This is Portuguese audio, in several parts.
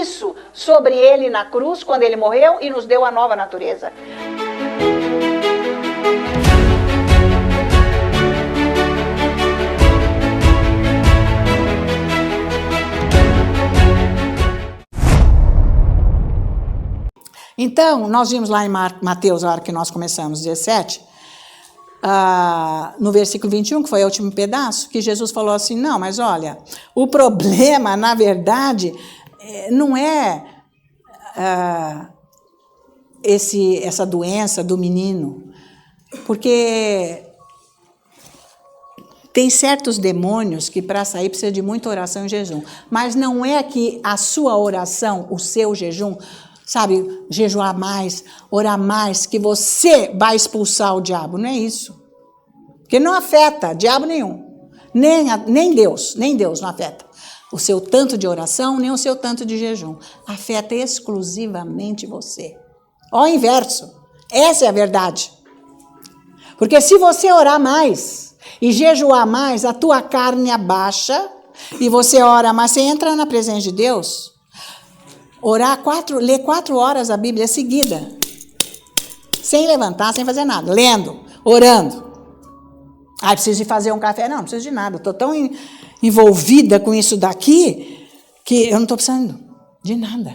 isso sobre ele na cruz, quando ele morreu e nos deu a nova natureza. Então, nós vimos lá em Mateus, a hora que nós começamos, 17, no versículo 21, que foi o último pedaço, que Jesus falou assim, não, mas olha, o problema, na verdade, não é essa doença do menino, porque tem certos demônios que para sair precisa de muita oração e jejum, mas não é que a sua oração, o seu jejum, sabe, jejuar mais, orar mais, que você vai expulsar o diabo. Não é isso. Porque não afeta diabo nenhum. Nem Deus não afeta. O seu tanto de oração, nem o seu tanto de jejum. Afeta exclusivamente você. Ao inverso. Essa é a verdade. Porque se você orar mais e jejuar mais, a tua carne abaixa e você ora mais, você entra na presença de Deus. Ler 4 horas a Bíblia seguida, sem levantar, sem fazer nada, lendo, orando. Preciso de fazer um café? Não preciso de nada, estou tão envolvida com isso daqui, que eu não estou precisando de nada.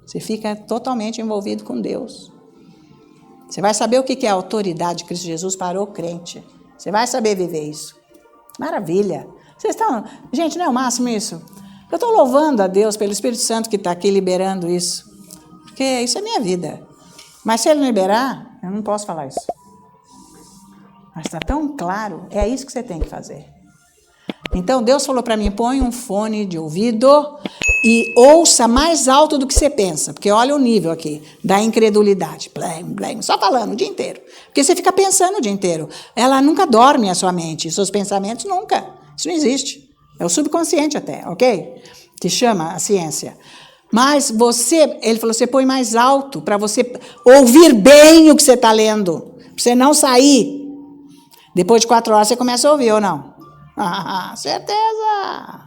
Você fica totalmente envolvido com Deus. Você vai saber o que é a autoridade de Cristo Jesus para o crente. Você vai saber viver isso. Maravilha. Vocês estão... Gente, não é o máximo isso? Eu estou louvando a Deus pelo Espírito Santo que está aqui liberando isso. Porque isso é minha vida. Mas se Ele não liberar, eu não posso falar isso. Mas está tão claro, é isso que você tem que fazer. Então Deus falou para mim, põe um fone de ouvido e ouça mais alto do que você pensa. Porque olha o nível aqui da incredulidade. Blém, blém, só falando o dia inteiro. Porque você fica pensando o dia inteiro. Ela nunca dorme a sua mente, seus pensamentos nunca. Isso não existe. É o subconsciente até, ok? Que chama a ciência. Mas ele falou, você põe mais alto para você ouvir bem o que você está lendo. Para você não sair. Depois de 4 horas você começa a ouvir ou não? Certeza!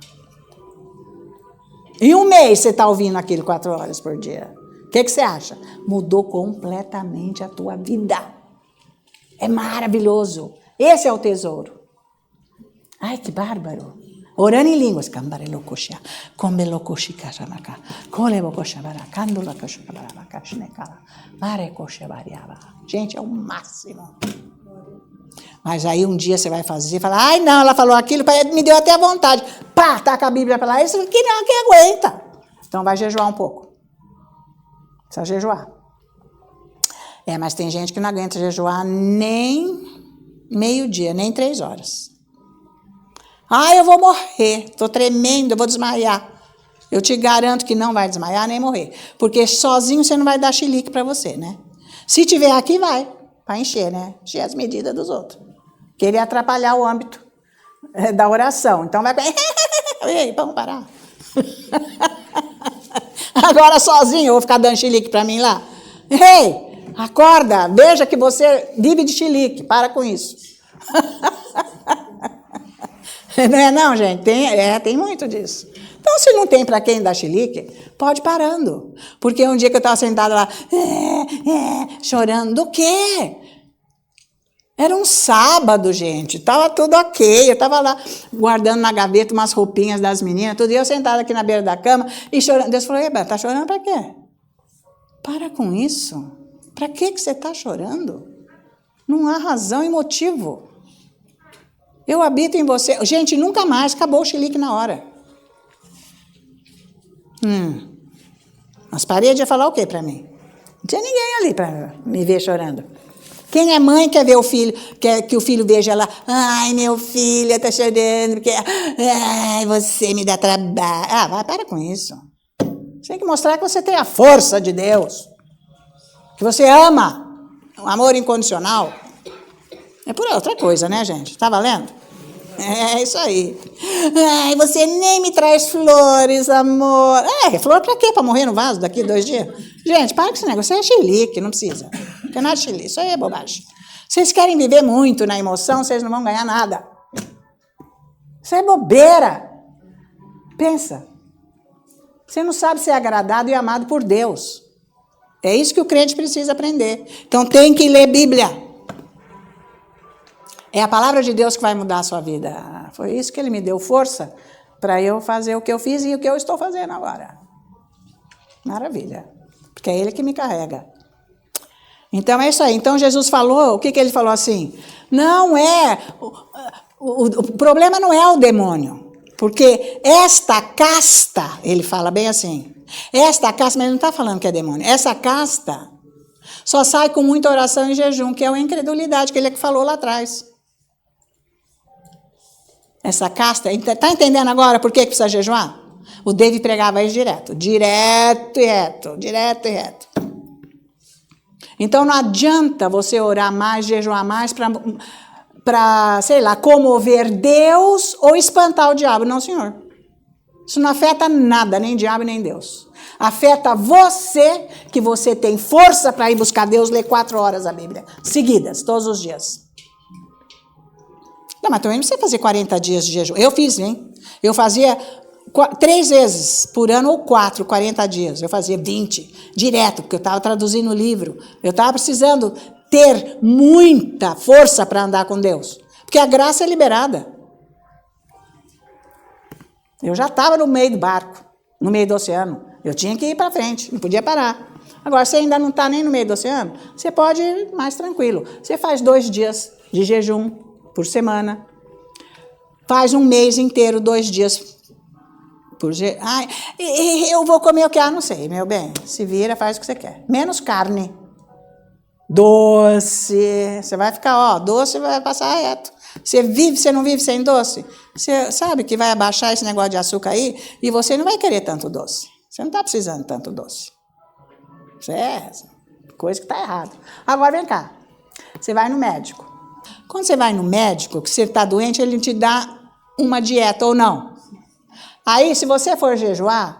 Em 1 mês você está ouvindo aquilo 4 horas por dia. O que você acha? Mudou completamente a tua vida. É maravilhoso. Esse é o tesouro. Ai, que bárbaro. Orando em línguas. Gente, é o máximo. Mas aí um dia você vai fazer, fala, ai não, ela falou aquilo, me deu até vontade. Pá, taca a Bíblia para lá, isso aqui não, que aguenta. Então vai jejuar um pouco. Precisa jejuar. Mas tem gente que não aguenta jejuar nem meio-dia, nem 3 horas. Eu vou morrer, estou tremendo, eu vou desmaiar. Eu te garanto que não vai desmaiar nem morrer. Porque sozinho você não vai dar chilique para você, né? Se tiver aqui, vai. Para encher, né? Encher as medidas dos outros. Querer atrapalhar o âmbito da oração. Então vai... Ei, vamos parar. Agora sozinho, eu vou ficar dando chilique para mim lá? Ei, acorda, veja que você vive de chilique. Para com isso. Não é não, gente? Tem muito disso. Então, se não tem para quem dar chilique, pode ir parando. Porque um dia que eu estava sentada lá, chorando, do quê? Era um sábado, gente, estava tudo ok. Eu estava lá guardando na gaveta umas roupinhas das meninas, tudo, e eu sentada aqui na beira da cama e chorando. Deus falou, está chorando para quê? Para com isso. Para que você está chorando? Não há razão e motivo. Eu habito em você. Gente, nunca mais, acabou o chilique na hora. As paredes iam falar o quê para mim? Não tinha ninguém ali para me ver chorando. Quem é mãe quer ver o filho, quer que o filho veja lá, ai, meu filho está chorando, porque você me dá trabalho. Vai, para com isso. Você tem que mostrar que você tem a força de Deus, que você ama, um amor incondicional. É por outra coisa, né, gente? Tá valendo? É isso aí. Ai, você nem me traz flores, amor. Flor pra quê? Pra morrer no vaso daqui a 2 dias? Gente, para com esse negócio. Isso é chilique, não precisa. Não tem nada de chilique. Isso aí é bobagem. Vocês querem viver muito na emoção, vocês não vão ganhar nada. Isso é bobeira. Pensa. Você não sabe ser agradado e amado por Deus. É isso que o crente precisa aprender. Então tem que ler Bíblia. É a palavra de Deus que vai mudar a sua vida. Foi isso que ele me deu força para eu fazer o que eu fiz e o que eu estou fazendo agora. Maravilha. Porque é ele que me carrega. Então é isso aí. Então Jesus falou, o que ele falou assim? Não é, o problema não é o demônio. Porque esta casta, ele fala bem assim, esta casta, mas ele não está falando que é demônio, essa casta só sai com muita oração e jejum, que é a incredulidade que ele falou lá atrás. Essa casta, está entendendo agora por que precisa jejuar? O David pregava isso direto e reto. Então não adianta você orar mais, jejuar mais para, sei lá, comover Deus ou espantar o diabo. Não, senhor. Isso não afeta nada, nem diabo, nem Deus. Afeta você, que você tem força para ir buscar Deus, ler 4 horas a Bíblia, seguidas, todos os dias. Não, mas também não precisa fazer 40 dias de jejum. Eu fiz, hein? Eu fazia 3 vezes por ano ou 4, 40 dias. Eu fazia 20, direto, porque eu estava traduzindo o livro. Eu estava precisando ter muita força para andar com Deus. Porque a graça é liberada. Eu já estava no meio do barco, no meio do oceano. Eu tinha que ir para frente, não podia parar. Agora, você ainda não está nem no meio do oceano, você pode ir mais tranquilo. Você faz 2 dias de jejum por semana. Faz um mês inteiro, 2 dias por jejum. Ai, eu vou comer o que? Não sei, meu bem. Se vira, faz o que você quer. Menos carne. Doce. Você vai ficar, doce vai passar reto. Você não vive sem doce? Você sabe que vai abaixar esse negócio de açúcar aí e você não vai querer tanto doce. Você não está precisando de tanto doce. Isso é coisa que está errada. Agora, vem cá. Você vai no médico. Quando você vai no médico, que você está doente, ele te dá uma dieta ou não. Aí, se você for jejuar,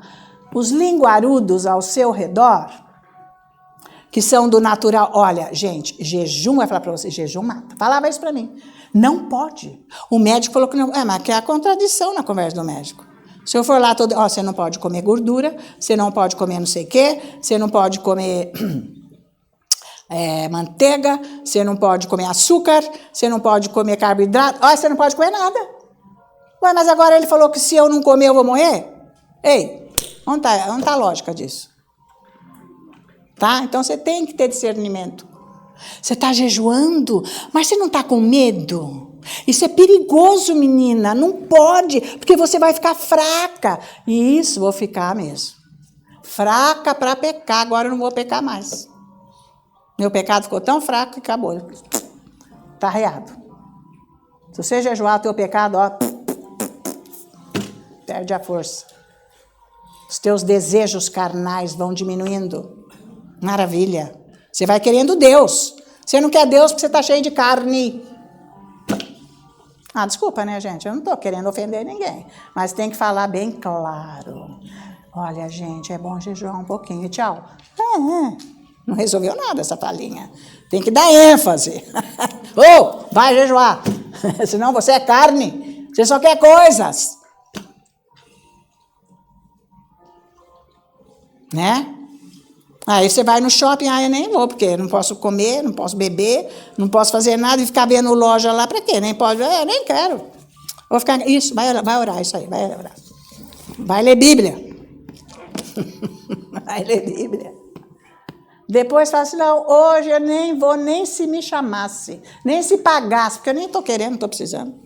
os linguarudos ao seu redor, que são do natural, olha, gente, jejum, vai falar para você, jejum mata. Falava isso para mim. Não pode. O médico falou que não. Mas que é a contradição na conversa do médico. Se eu for lá todo. Você não pode comer gordura, você não pode comer não sei o quê, você não pode comer manteiga, você não pode comer açúcar, você não pode comer carboidrato, você não pode comer nada. Ué, mas agora ele falou que se eu não comer eu vou morrer? Ei, onde tá a lógica disso? Tá? Então você tem que ter discernimento. Você está jejuando, mas você não está com medo? Isso é perigoso, menina. Não pode, porque você vai ficar fraca. E isso, vou ficar mesmo. Fraca para pecar, agora eu não vou pecar mais. Meu pecado ficou tão fraco que acabou. Está arreado. Se você jejuar o teu pecado, perde a força. Os teus desejos carnais vão diminuindo. Maravilha. Você vai querendo Deus. Você não quer Deus porque você está cheio de carne. Desculpa, né, gente? Eu não estou querendo ofender ninguém. Mas tem que falar bem claro. Olha, gente, é bom jejuar um pouquinho. Tchau. Não resolveu nada essa falinha. Tem que dar ênfase. Vai jejuar. Senão você é carne. Você só quer coisas. Né? Aí você vai no shopping, eu nem vou, porque não posso comer, não posso beber, não posso fazer nada e ficar vendo loja lá para quê? Nem pode, eu nem quero. Vou ficar, isso, vai orar, isso aí, vai orar. Vai ler Bíblia. Vai ler Bíblia. Depois fala assim, não, hoje eu nem vou, nem se me chamasse, nem se pagasse, porque eu nem estou querendo, não estou precisando.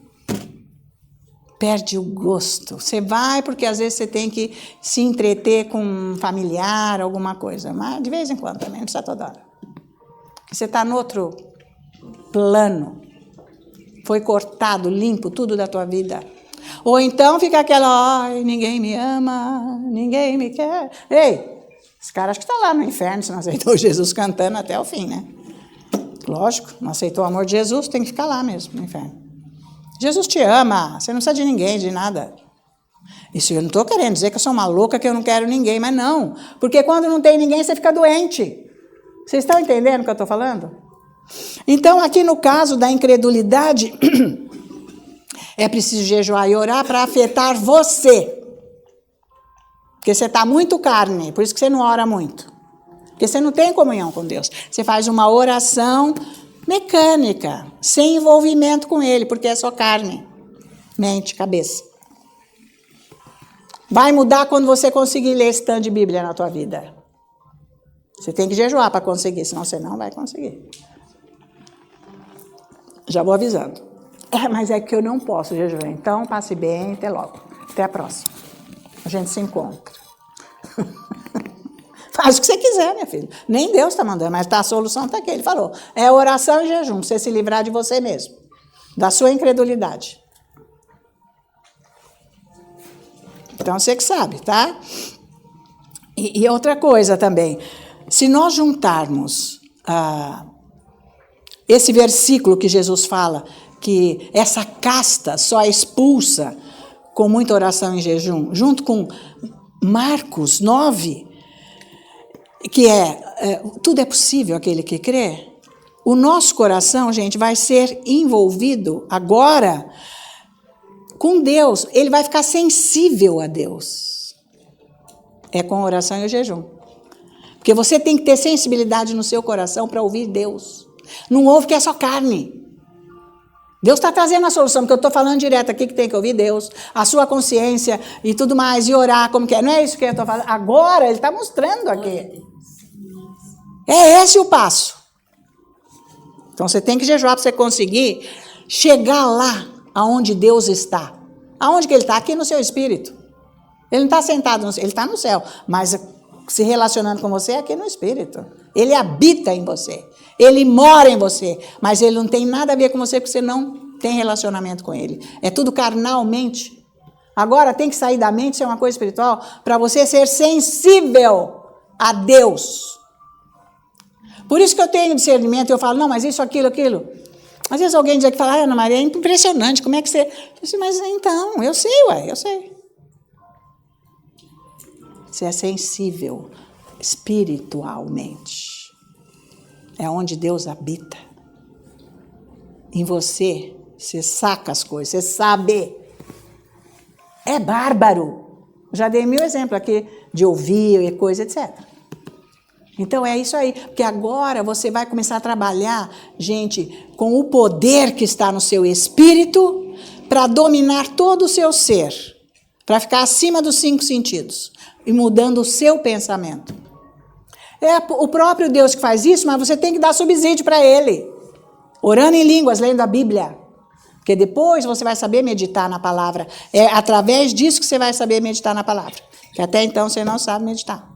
Perde o gosto. Você vai porque às vezes você tem que se entreter com um familiar, alguma coisa. Mas de vez em quando também, não precisa toda hora. Porque você está no outro plano. Foi cortado, limpo tudo da tua vida. Ou então fica aquela, ninguém me ama, ninguém me quer. Ei, esse cara acho que está lá no inferno, se não aceitou Jesus cantando até o fim, né? Lógico, não aceitou o amor de Jesus, tem que ficar lá mesmo, no inferno. Jesus te ama, você não precisa de ninguém, de nada. Isso eu não estou querendo dizer que eu sou uma louca, que eu não quero ninguém, mas não. Porque quando não tem ninguém, você fica doente. Vocês estão entendendo o que eu estou falando? Então, aqui no caso da incredulidade, é preciso jejuar e orar para afetar você. Porque você está muito carne, por isso que você não ora muito. Porque você não tem comunhão com Deus. Você faz uma oração mecânica, sem envolvimento com Ele, porque é só carne, mente, cabeça. Vai mudar quando você conseguir ler esse tanto de Bíblia na tua vida. Você tem que jejuar para conseguir, senão você não vai conseguir. Já vou avisando. Mas é que eu não posso jejuar. Então, passe bem, até logo. Até a próxima. A gente se encontra. Faz o que você quiser, minha filha. Nem Deus está mandando, mas a solução está aqui. Ele falou, é oração e jejum, para você se livrar de você mesmo, da sua incredulidade. Então, você que sabe, tá? E outra coisa também, se nós juntarmos esse versículo que Jesus fala, que essa casta só é expulsa com muita oração e jejum, junto com Marcos 9, que tudo é possível aquele que crê, o nosso coração, gente, vai ser envolvido agora com Deus, ele vai ficar sensível a Deus. É com a oração e o jejum. Porque você tem que ter sensibilidade no seu coração para ouvir Deus. Não ouve que é só carne. Deus está trazendo a solução, porque eu estou falando direto aqui que tem que ouvir Deus, a sua consciência e tudo mais, e orar como que é. Não é isso que eu estou falando. Agora ele está mostrando aqui. É esse o passo. Então você tem que jejuar para você conseguir chegar lá aonde Deus está. Aonde que ele está? Aqui no seu espírito. Ele não está sentado, ele está no céu, mas se relacionando com você aqui no espírito. Ele habita em você. Ele mora em você, mas ele não tem nada a ver com você porque você não tem relacionamento com ele. É tudo carnalmente. Agora tem que sair da mente, isso é uma coisa espiritual, para você ser sensível a Deus. Por isso que eu tenho discernimento, eu falo, não, mas isso, aquilo. Às vezes alguém diz que fala, Ana Maria, é impressionante, como é que você... Eu disse, mas então, eu sei. Você é sensível espiritualmente. É onde Deus habita. Em você, você saca as coisas, você sabe. É bárbaro. Já dei 1000 exemplos aqui de ouvir e coisa, etc. Então é isso aí, porque agora você vai começar a trabalhar, gente, com o poder que está no seu espírito para dominar todo o seu ser, para ficar acima dos 5 sentidos e mudando o seu pensamento. É o próprio Deus que faz isso, mas você tem que dar subsídio para ele, orando em línguas, lendo a Bíblia, porque depois você vai saber meditar na palavra. É através disso que você vai saber meditar na palavra, que até então você não sabe meditar.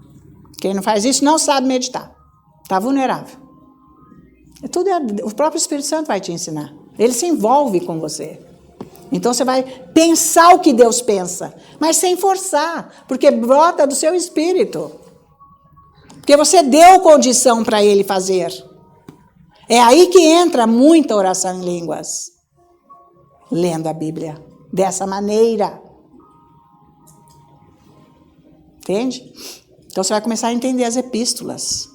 Quem não faz isso não sabe meditar. Está vulnerável. O próprio Espírito Santo vai te ensinar. Ele se envolve com você. Então você vai pensar o que Deus pensa, mas sem forçar, porque brota do seu espírito. Porque você deu condição para ele fazer. É aí que entra muita oração em línguas. Lendo a Bíblia. Dessa maneira. Entende? Então você vai começar a entender as epístolas,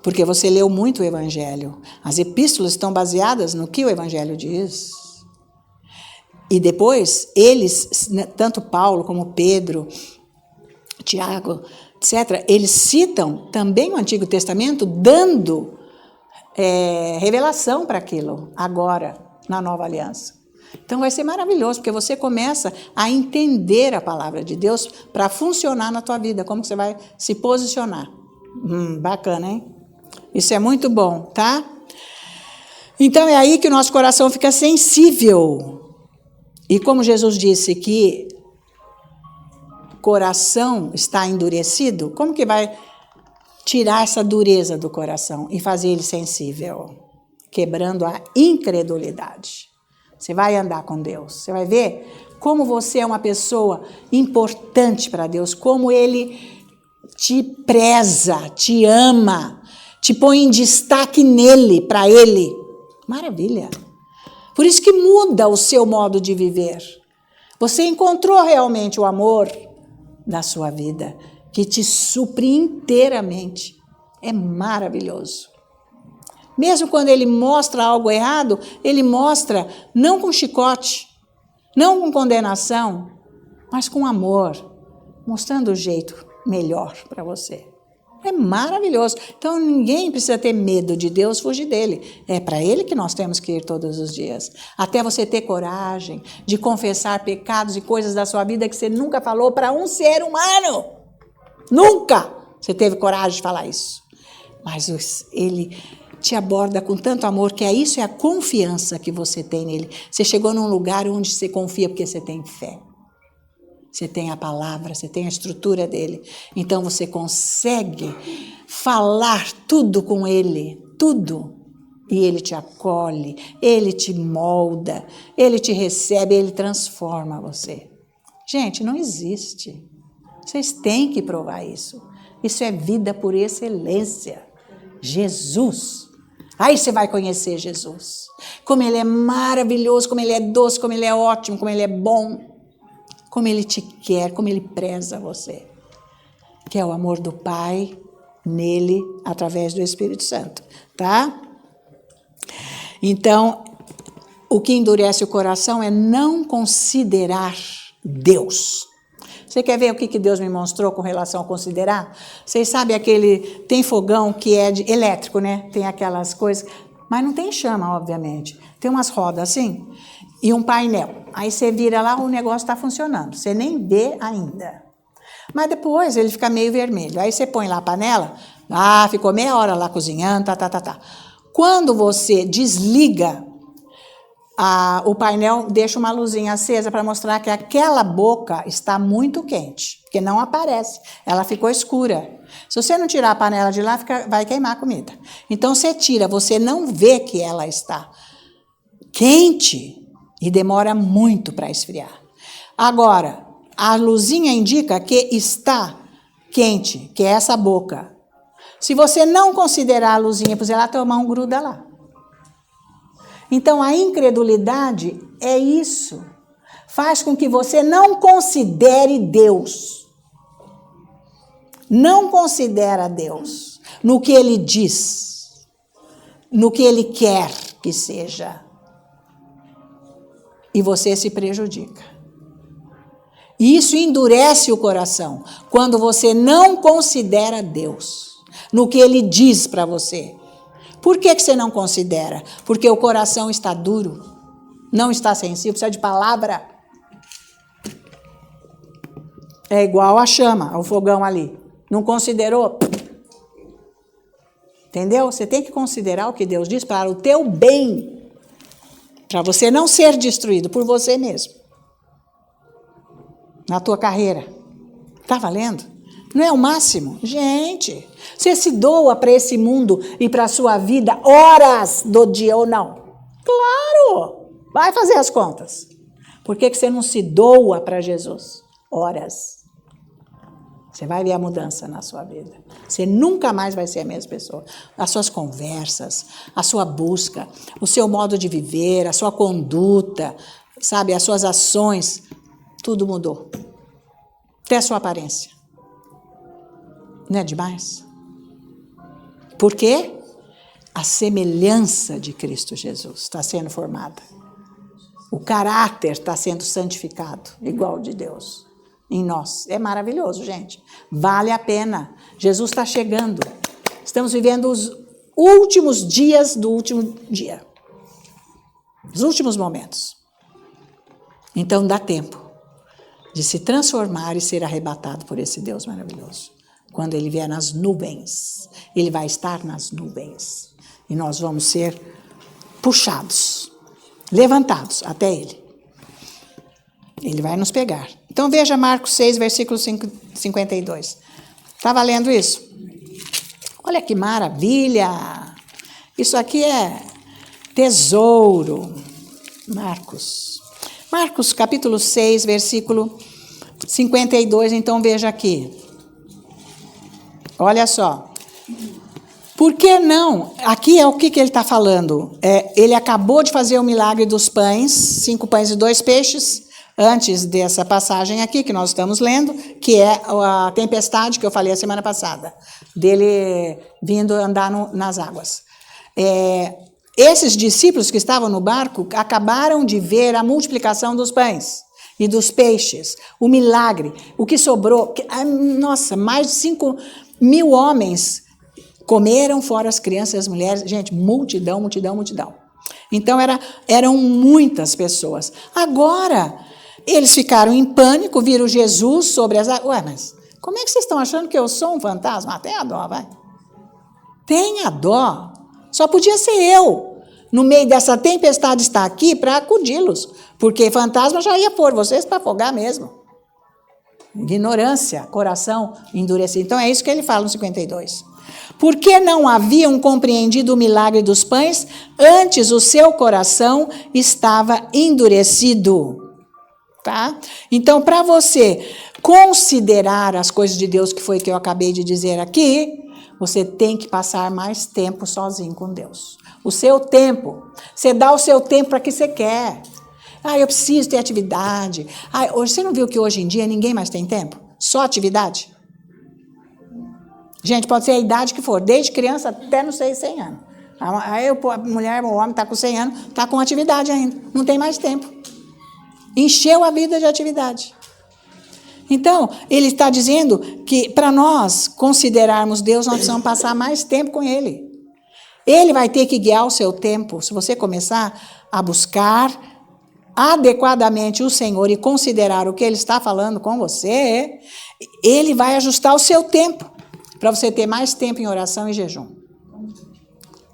porque você leu muito o Evangelho. As epístolas estão baseadas no que o Evangelho diz. E depois, eles, tanto Paulo como Pedro, Tiago, etc., eles citam também o Antigo Testamento, dando revelação para aquilo, agora, na Nova Aliança. Então vai ser maravilhoso, porque você começa a entender a palavra de Deus para funcionar na tua vida, como que você vai se posicionar. Bacana, hein? Isso é muito bom, tá? Então é aí que o nosso coração fica sensível. E como Jesus disse que o coração está endurecido, como que vai tirar essa dureza do coração e fazer ele sensível? Quebrando a incredulidade. Você vai andar com Deus, você vai ver como você é uma pessoa importante para Deus, como Ele te preza, te ama, te põe em destaque nele, para Ele. Maravilha! Por isso que muda o seu modo de viver. Você encontrou realmente o amor da sua vida, que te supre inteiramente. É maravilhoso. Mesmo quando ele mostra algo errado, ele mostra não com chicote, não com condenação, mas com amor. mostrando o jeito melhor para você. É maravilhoso. Então, ninguém precisa ter medo de Deus, fugir dele. É para ele que nós temos que ir todos os dias. Até você ter coragem de confessar pecados e coisas da sua vida que você nunca falou para um ser humano. Nunca você teve coragem de falar isso. Mas ele te aborda com tanto amor que isso é a confiança que você tem nele. Você chegou num lugar onde você confia porque você tem fé. Você tem a palavra, você tem a estrutura dele. Então você consegue falar tudo com ele, tudo. E ele te acolhe, ele te molda, ele te recebe, ele transforma você. Gente, não existe. Vocês têm que provar isso. Isso é vida por excelência. Jesus. Aí você vai conhecer Jesus. Como ele é maravilhoso, como ele é doce, como ele é ótimo, como ele é bom. Como ele te quer, como ele preza você. Que é o amor do Pai nele, através do Espírito Santo, tá? Então, o que endurece o coração é não considerar Deus. Você quer ver o que Deus me mostrou com relação a considerar? Vocês sabem tem fogão que é elétrico, né? Tem aquelas coisas, mas não tem chama, obviamente. Tem umas rodas assim e um painel. Aí você vira lá, o negócio está funcionando. Você nem vê ainda. Mas depois ele fica meio vermelho. Aí você põe lá a panela, ficou meia hora lá cozinhando, tá. Quando você desliga, o painel deixa uma luzinha acesa para mostrar que aquela boca está muito quente, porque não aparece, ela ficou escura. Se você não tirar a panela de lá, vai queimar a comida. Então você tira, você não vê que ela está quente e demora muito para esfriar. Agora, a luzinha indica que está quente, que é essa boca. Se você não considerar a luzinha, puser lá, tua mão gruda lá. Então, a incredulidade é isso. Faz com que você não considere Deus. Não considera Deus no que Ele diz, no que Ele quer que seja. E você se prejudica. E isso endurece o coração, quando você não considera Deus no que Ele diz para você. Por que você não considera? Porque o coração está duro, não está sensível, precisa de palavra. É igual a chama, ao fogão ali. Não considerou? Entendeu? Você tem que considerar o que Deus diz para o teu bem, para você não ser destruído por você mesmo. Na tua carreira. Está valendo? Não é o máximo? Gente, você se doa para esse mundo e para a sua vida horas do dia ou não? Claro! Vai fazer as contas. Por que você não se doa para Jesus? Horas. Você vai ver a mudança na sua vida. Você nunca mais vai ser a mesma pessoa. As suas conversas, a sua busca, o seu modo de viver, a sua conduta, sabe, as suas ações, tudo mudou. Até a sua aparência. Não é demais? Por quê? A semelhança de Cristo Jesus está sendo formada. O caráter está sendo santificado, igual de Deus, em nós. É maravilhoso, gente. Vale a pena. Jesus está chegando. Estamos vivendo os últimos dias do último dia. Os últimos momentos. Então dá tempo de se transformar e ser arrebatado por esse Deus maravilhoso. Quando Ele vier nas nuvens, Ele vai estar nas nuvens. E nós vamos ser puxados, levantados até Ele. Ele vai nos pegar. Então veja Marcos 6, versículo 52. Está valendo isso? Olha que maravilha! Isso aqui é tesouro. Marcos capítulo 6, versículo 52. Então veja aqui. Olha só. Por que não? Aqui é o que ele está falando. Ele acabou de fazer o milagre dos pães, 5 pães e 2 peixes, antes dessa passagem aqui que nós estamos lendo, que é a tempestade que eu falei a semana passada, dele vindo andar nas águas. Esses discípulos que estavam no barco acabaram de ver a multiplicação dos pães. e dos peixes, o milagre, o que sobrou, nossa, mais de 5.000 homens comeram, fora as crianças e as mulheres, gente, multidão, multidão, multidão. Então eram muitas pessoas. Agora, eles ficaram em pânico, viram Jesus sobre as águas. Ué, mas como é que vocês estão achando que eu sou um fantasma? Ah, tenha dó, vai. Tenha dó. Só podia ser eu. No meio dessa tempestade estar aqui para acudi-los. Porque fantasma já ia pôr vocês para afogar mesmo. Ignorância, coração endurecido. Então é isso que ele fala no 52. Porque não haviam compreendido o milagre dos pães, antes o seu coração estava endurecido. Tá? Então, para você considerar as coisas de Deus, que foi que eu acabei de dizer aqui, você tem que passar mais tempo sozinho com Deus. O seu tempo. Você dá o seu tempo para que você quer. Ah, eu preciso ter atividade. Ah, você não viu que hoje em dia ninguém mais tem tempo? Só atividade? Gente, pode ser a idade que for, desde criança até, não sei, 100 anos. Aí a mulher, o homem está com 100 anos, está com atividade ainda. Não tem mais tempo. Encheu a vida de atividade. Então, ele está dizendo que para nós considerarmos Deus, nós precisamos passar mais tempo com Ele. Ele vai ter que guiar o seu tempo. Se você começar a buscar adequadamente o Senhor e considerar o que Ele está falando com você, Ele vai ajustar o seu tempo para você ter mais tempo em oração e jejum.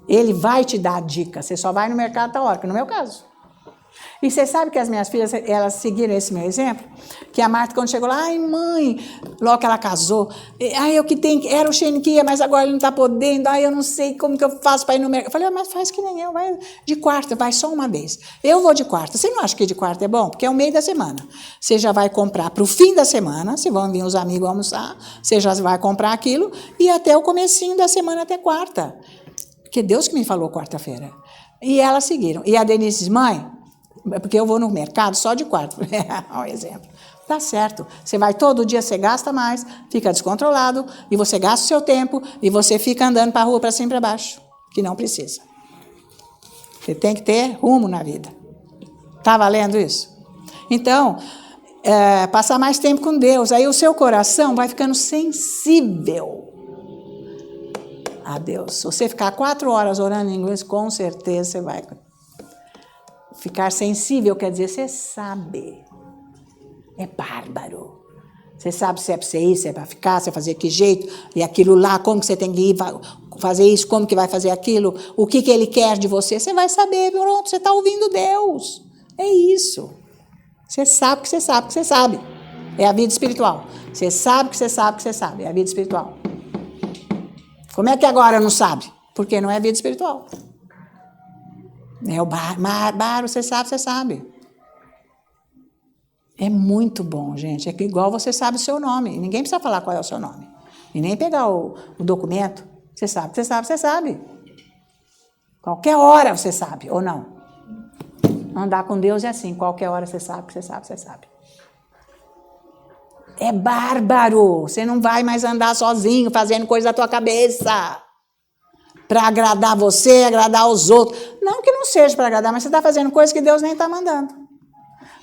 Ele vai te dar a dica. Você só vai no mercado tal hora, que no meu caso. E você sabe que as minhas filhas, elas seguiram esse meu exemplo? Que a Marta, quando chegou lá, ai mãe, logo que ela casou, ai eu que tenho, era o Shane que ia, mas agora ele não está podendo, ai eu não sei como que eu faço para ir no mercado. Eu falei, mas faz que nem eu, vai de quarta, vai só uma vez. Eu vou de quarta. Você não acha que de quarta é bom? Porque é o meio da semana. Você já vai comprar para o fim da semana, se vão vir os amigos almoçar, você já vai comprar aquilo, e até o comecinho da semana, até quarta. Porque Deus que me falou quarta-feira. E elas seguiram. E a Denise diz, mãe, porque eu vou no mercado só de quarto. Olha o exemplo. Tá certo. Você vai todo dia, você gasta mais, fica descontrolado, e você gasta o seu tempo, e você fica andando para a rua, para cima e para baixo, que não precisa. Você tem que ter rumo na vida. Tá valendo isso? Então, passar mais tempo com Deus, aí o seu coração vai ficando sensível a Deus. Se você ficar 4 horas orando em inglês, com certeza você vai ficar sensível, quer dizer, você sabe. É bárbaro. Você sabe se é para você ir, se é para ficar, se é fazer que jeito, e aquilo lá, como que você tem que ir fazer isso, como que vai fazer aquilo, o que ele quer de você, você vai saber, pronto, você está ouvindo Deus. É isso. Você sabe que você sabe que você sabe. É a vida espiritual. Você sabe que você sabe que você sabe. É a vida espiritual. Como é que agora não sabe? Porque não é vida espiritual. É o bárbaro, você sabe, você sabe. É muito bom, gente. É que igual você sabe o seu nome. Ninguém precisa falar qual é o seu nome. E nem pegar o documento. Você sabe, você sabe, você sabe. Qualquer hora você sabe, ou não. Andar com Deus é assim. Qualquer hora você sabe, você sabe, você sabe. É bárbaro. Você não vai mais andar sozinho, fazendo coisa da tua cabeça. Para agradar você, agradar os outros. Não que não seja para agradar, mas você está fazendo coisa que Deus nem está mandando.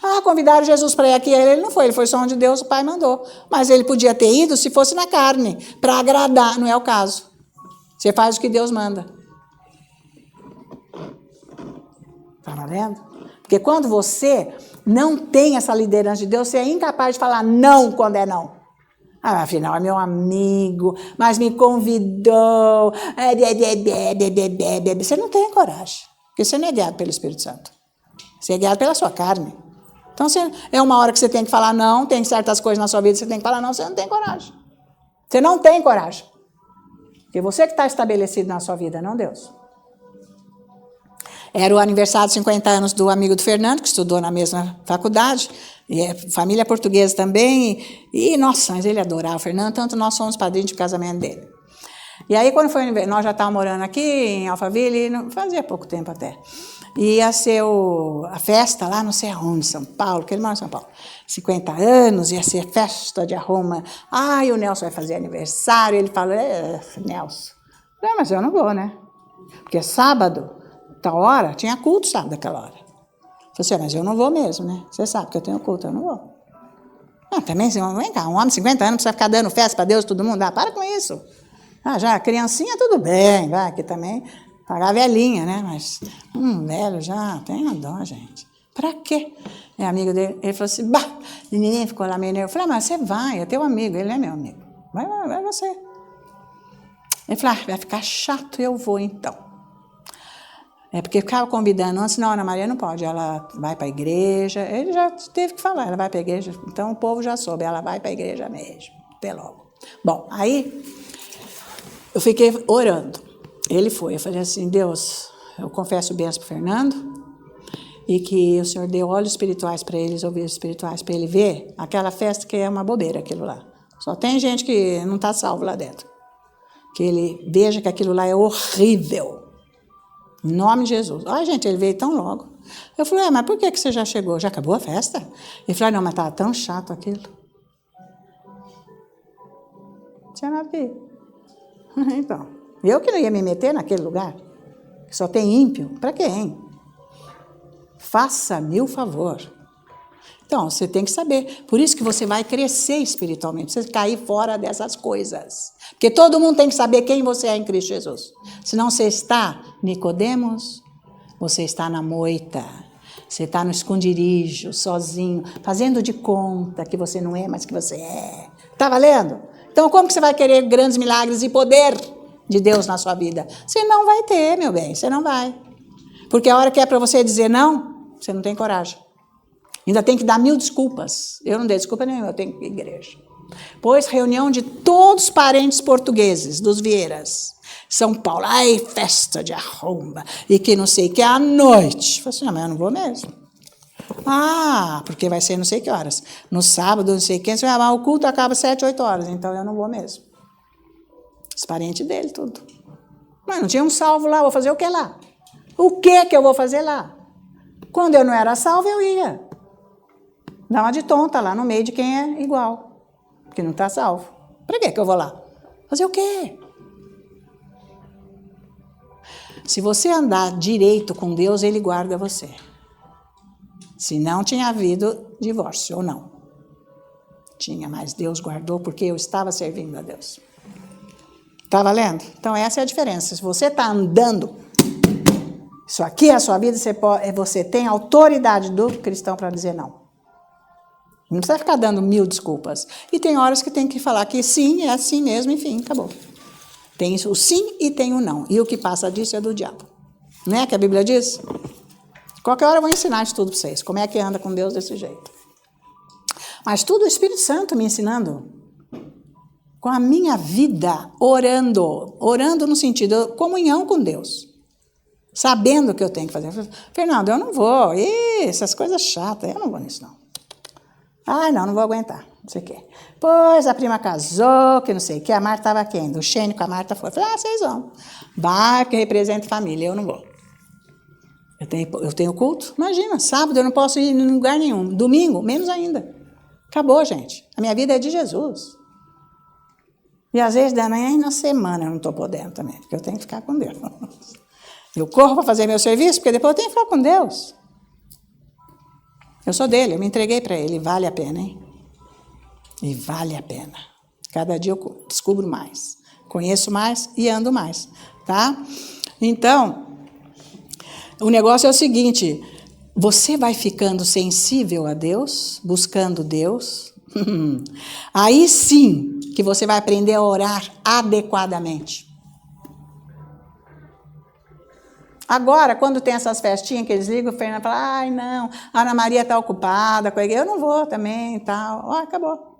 Ah, convidaram Jesus para ir aqui, ele não foi, ele foi só onde Deus, o Pai, mandou. Mas ele podia ter ido se fosse na carne, para agradar, não é o caso. Você faz o que Deus manda. Está valendo? Porque quando você não tem essa liderança de Deus, você é incapaz de falar não quando é não. Ah, afinal, é meu amigo, mas me convidou. Você não tem coragem, porque você não é guiado pelo Espírito Santo. Você é guiado pela sua carne. Então, é uma hora que você tem que falar não, tem certas coisas na sua vida que você tem que falar não, você não tem coragem. Você não tem coragem. Porque você que está estabelecido na sua vida, não Deus. Era o aniversário de 50 anos do amigo do Fernando, que estudou na mesma faculdade, e é família portuguesa também, e nossa, mas ele adorava o Fernando, tanto nós somos padrinhos de casamento dele. E aí, quando foi, nós já estávamos morando aqui em Alphaville, fazia pouco tempo até, e ia ser a festa lá, não sei aonde, São Paulo, que ele mora em São Paulo, 50 anos, ia ser festa de arruma. Ah, e o Nelson vai fazer aniversário, ele falou, Nelson, mas eu não vou, né? Porque sábado, tal hora, tinha culto sábado daquela hora. assim, mas eu não vou mesmo, né? Você sabe que eu tenho culto, eu não vou. Também, vem cá, um homem de 50 anos precisa ficar dando festa para Deus, todo mundo. Para com isso. Já criancinha, tudo bem, vai, aqui também, pagar velhinha, né? Mas velho já, tem a dó, gente. Pra quê? É amigo dele, ele falou assim, ninguém ficou lá meio nervoso. Eu falei, mas você vai, é teu amigo, ele é meu amigo. Vai você. Ele falou, vai ficar chato, eu vou então. Porque ficava convidando antes, não, Ana Maria não pode, ela vai para a igreja, ele já teve que falar, ela vai para a igreja, então o povo já soube, ela vai para a igreja mesmo, até logo. Bom, aí eu fiquei orando, ele foi, eu falei assim, Deus, eu confesso bênção para o Fernando, e que o Senhor dê olhos espirituais para eles, ouvidos espirituais para ele ver aquela festa que é uma bobeira, aquilo lá. Só tem gente que não está salvo lá dentro. Que ele veja que aquilo lá é horrível. Em nome de Jesus. Gente, ele veio tão logo. Eu falei, mas por que você já chegou? Já acabou a festa? Ele falou, não, mas estava tão chato aquilo. Tinha nada a ver. Então, eu que não ia me meter naquele lugar, que só tem ímpio, para quê, hein? Faça-me o favor. Então, você tem que saber. Por isso que você vai crescer espiritualmente. Você cair fora dessas coisas. Porque todo mundo tem que saber quem você é em Cristo Jesus. Senão você está, Nicodemos, você está na moita. Você está no esconderijo, sozinho, fazendo de conta que você não é, mas que você é. Está valendo? Então, como que você vai querer grandes milagres e poder de Deus na sua vida? Você não vai ter, meu bem. Você não vai. Porque a hora que é para você dizer não, você não tem coragem. Ainda tem que dar 1000 desculpas. Eu não dei desculpa nenhuma, eu tenho que ir à igreja. Pois reunião de todos os parentes portugueses, dos Vieiras, São Paulo. Ai, festa de arromba. E que não sei o que é à noite. Eu falei assim, não, mas eu não vou mesmo. Porque vai ser não sei que horas. No sábado, não sei quem. O culto acaba 7, 8 horas, então eu não vou mesmo. Os parentes dele, tudo. Mas não tinha um salvo lá, vou fazer o que lá? O que eu vou fazer lá? Quando eu não era salvo, eu ia. Dá uma de tonta lá no meio de quem é igual. Porque não está salvo. Para que eu vou lá? Fazer o quê? Se você andar direito com Deus, Ele guarda você. Se não tinha havido divórcio, ou não. Tinha, mas Deus guardou porque eu estava servindo a Deus. Está valendo? Então essa é a diferença. Se você está andando, isso aqui é a sua vida, você tem autoridade do cristão para dizer não. Não precisa ficar dando 1000 desculpas. E tem horas que tem que falar que sim, é assim mesmo, enfim, acabou. Tem o sim e tem o não. E o que passa disso é do diabo. Não é que a Bíblia diz? Qualquer hora eu vou ensinar isso tudo para vocês. Como é que anda com Deus desse jeito. Mas tudo o Espírito Santo me ensinando. Com a minha vida, orando. Orando no sentido de comunhão com Deus. Sabendo o que eu tenho que fazer. Fernando, eu não vou. Essas coisas chatas, eu não vou nisso não. Não vou aguentar, não sei o quê. Pois a prima casou, que não sei o quê, a Marta estava quem? Do Xênio com a Marta foi. Falei, vocês vão. Vai, que representa família, eu não vou. Eu tenho culto? Imagina, sábado eu não posso ir em lugar nenhum. Domingo, menos ainda. Acabou, gente. A minha vida é de Jesus. E às vezes, nem na semana eu não estou podendo também, porque eu tenho que ficar com Deus. Eu corro para fazer meu serviço, porque depois eu tenho que ficar com Deus. Eu sou dele, eu me entreguei para ele, e vale a pena, hein? E vale a pena. Cada dia eu descubro mais, conheço mais e ando mais, tá? Então, o negócio é o seguinte, você vai ficando sensível a Deus, buscando Deus, aí sim que você vai aprender a orar adequadamente. Agora, quando tem essas festinhas que eles ligam, o Fernando fala, não, a Ana Maria está ocupada com a igreja, eu não vou também e tal. Acabou.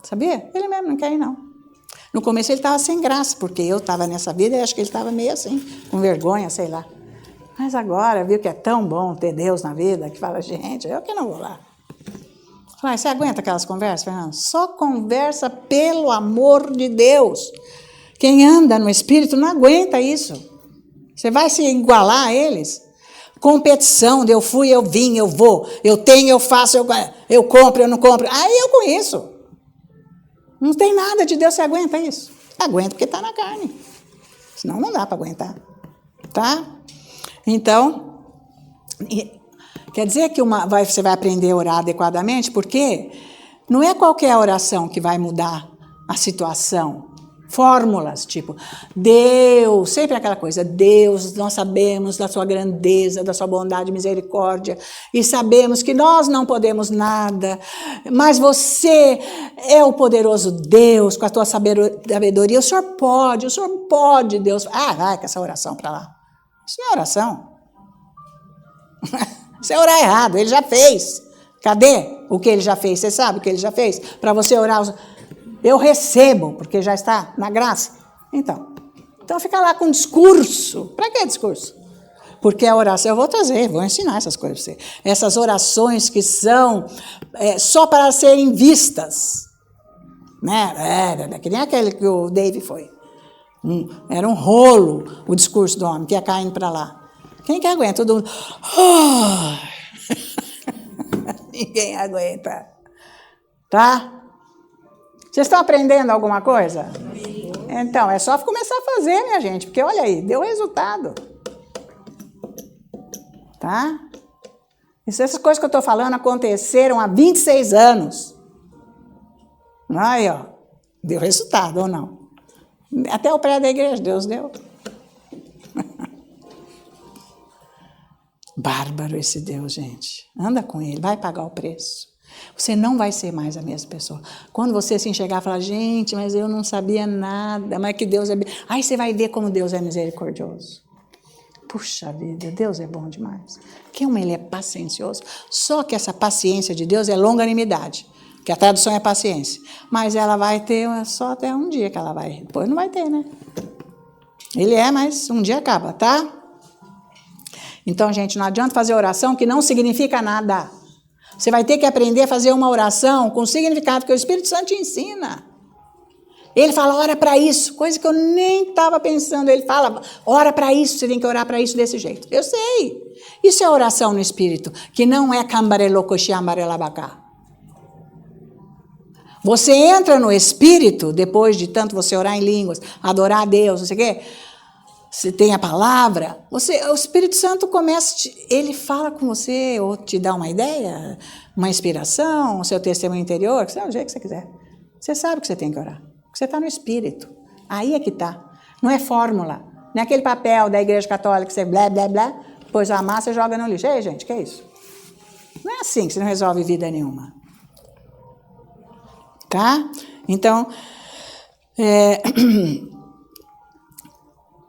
Sabia? Ele mesmo não quer ir, não. No começo ele estava sem graça, porque eu estava nessa vida e acho que ele estava meio assim, com vergonha, sei lá. Mas agora, viu que é tão bom ter Deus na vida, que fala, gente, eu que não vou lá. Fala, você aguenta aquelas conversas, Fernando? Só conversa pelo amor de Deus. Quem anda no Espírito não aguenta isso. Você vai se igualar a eles? Competição de eu fui, eu vim, eu vou, eu tenho, eu faço, eu compro, eu não compro. Aí eu conheço. Não tem nada de Deus, você aguenta isso? Aguenta porque está na carne. Senão não dá para aguentar. Tá? Então, Quer dizer que você vai aprender a orar adequadamente, porque não é qualquer oração que vai mudar a situação. Fórmulas, tipo, Deus, sempre aquela coisa, Deus, nós sabemos da sua grandeza, da sua bondade e misericórdia, e sabemos que nós não podemos nada, mas você é o poderoso Deus, com a tua sabedoria, o Senhor pode, Deus. Ah, vai com essa oração para lá. Isso não é oração. Isso é orar errado, ele já fez. Cadê o que ele já fez? Você sabe o que ele já fez? Para você orar, eu recebo, porque já está na graça. Então fica lá com discurso. Para que discurso? Porque a oração, eu vou ensinar essas coisas para você. Essas orações que são só para serem vistas. Né? Que nem aquele que o Dave foi. Era um rolo o discurso do homem, que ia caindo para lá. Quem que aguenta? Todo mundo. Ninguém aguenta. Tá? Vocês estão aprendendo alguma coisa? Então, é só começar a fazer, minha gente, porque olha aí, deu resultado. Tá? Essas coisas que eu estou falando aconteceram há 26 anos. Aí, ó, deu resultado ou não? Até o prédio da igreja, Deus deu. Bárbaro esse Deus, gente. Anda com ele, vai pagar o preço. Você não vai ser mais a mesma pessoa. Quando você se enxergar e falar, gente, mas eu não sabia nada, mas que Deus é... Aí você vai ver como Deus é misericordioso. Puxa vida, Deus é bom demais. Ele é paciencioso. Só que essa paciência de Deus é longanimidade, que a tradução é paciência. Mas ela vai ter só até um dia que ela vai... Depois não vai ter, né? Ele mas um dia acaba, tá? Então, gente, não adianta fazer oração que não significa nada. Você vai ter que aprender a fazer uma oração com significado que o Espírito Santo te ensina. Ele fala, ora para isso, coisa que eu nem estava pensando. Ele fala, ora para isso, você tem que orar para isso desse jeito. Eu sei. Isso é oração no Espírito, que não é cambarelocoxiambarelabacá. Você entra no Espírito, depois de tanto você orar em línguas, adorar a Deus, não sei o quê, você tem a palavra, o Espírito Santo ele fala com você, ou te dá uma ideia, uma inspiração, o seu testemunho interior, que seja o jeito que você quiser. Você sabe que você tem que orar, porque você está no Espírito. Aí é que está. Não é fórmula, não é aquele papel da Igreja Católica que você blá, blá, blá, depois amassa e joga no lixo. Ei, gente, que é isso? Não é assim que você não resolve vida nenhuma. Tá? Então,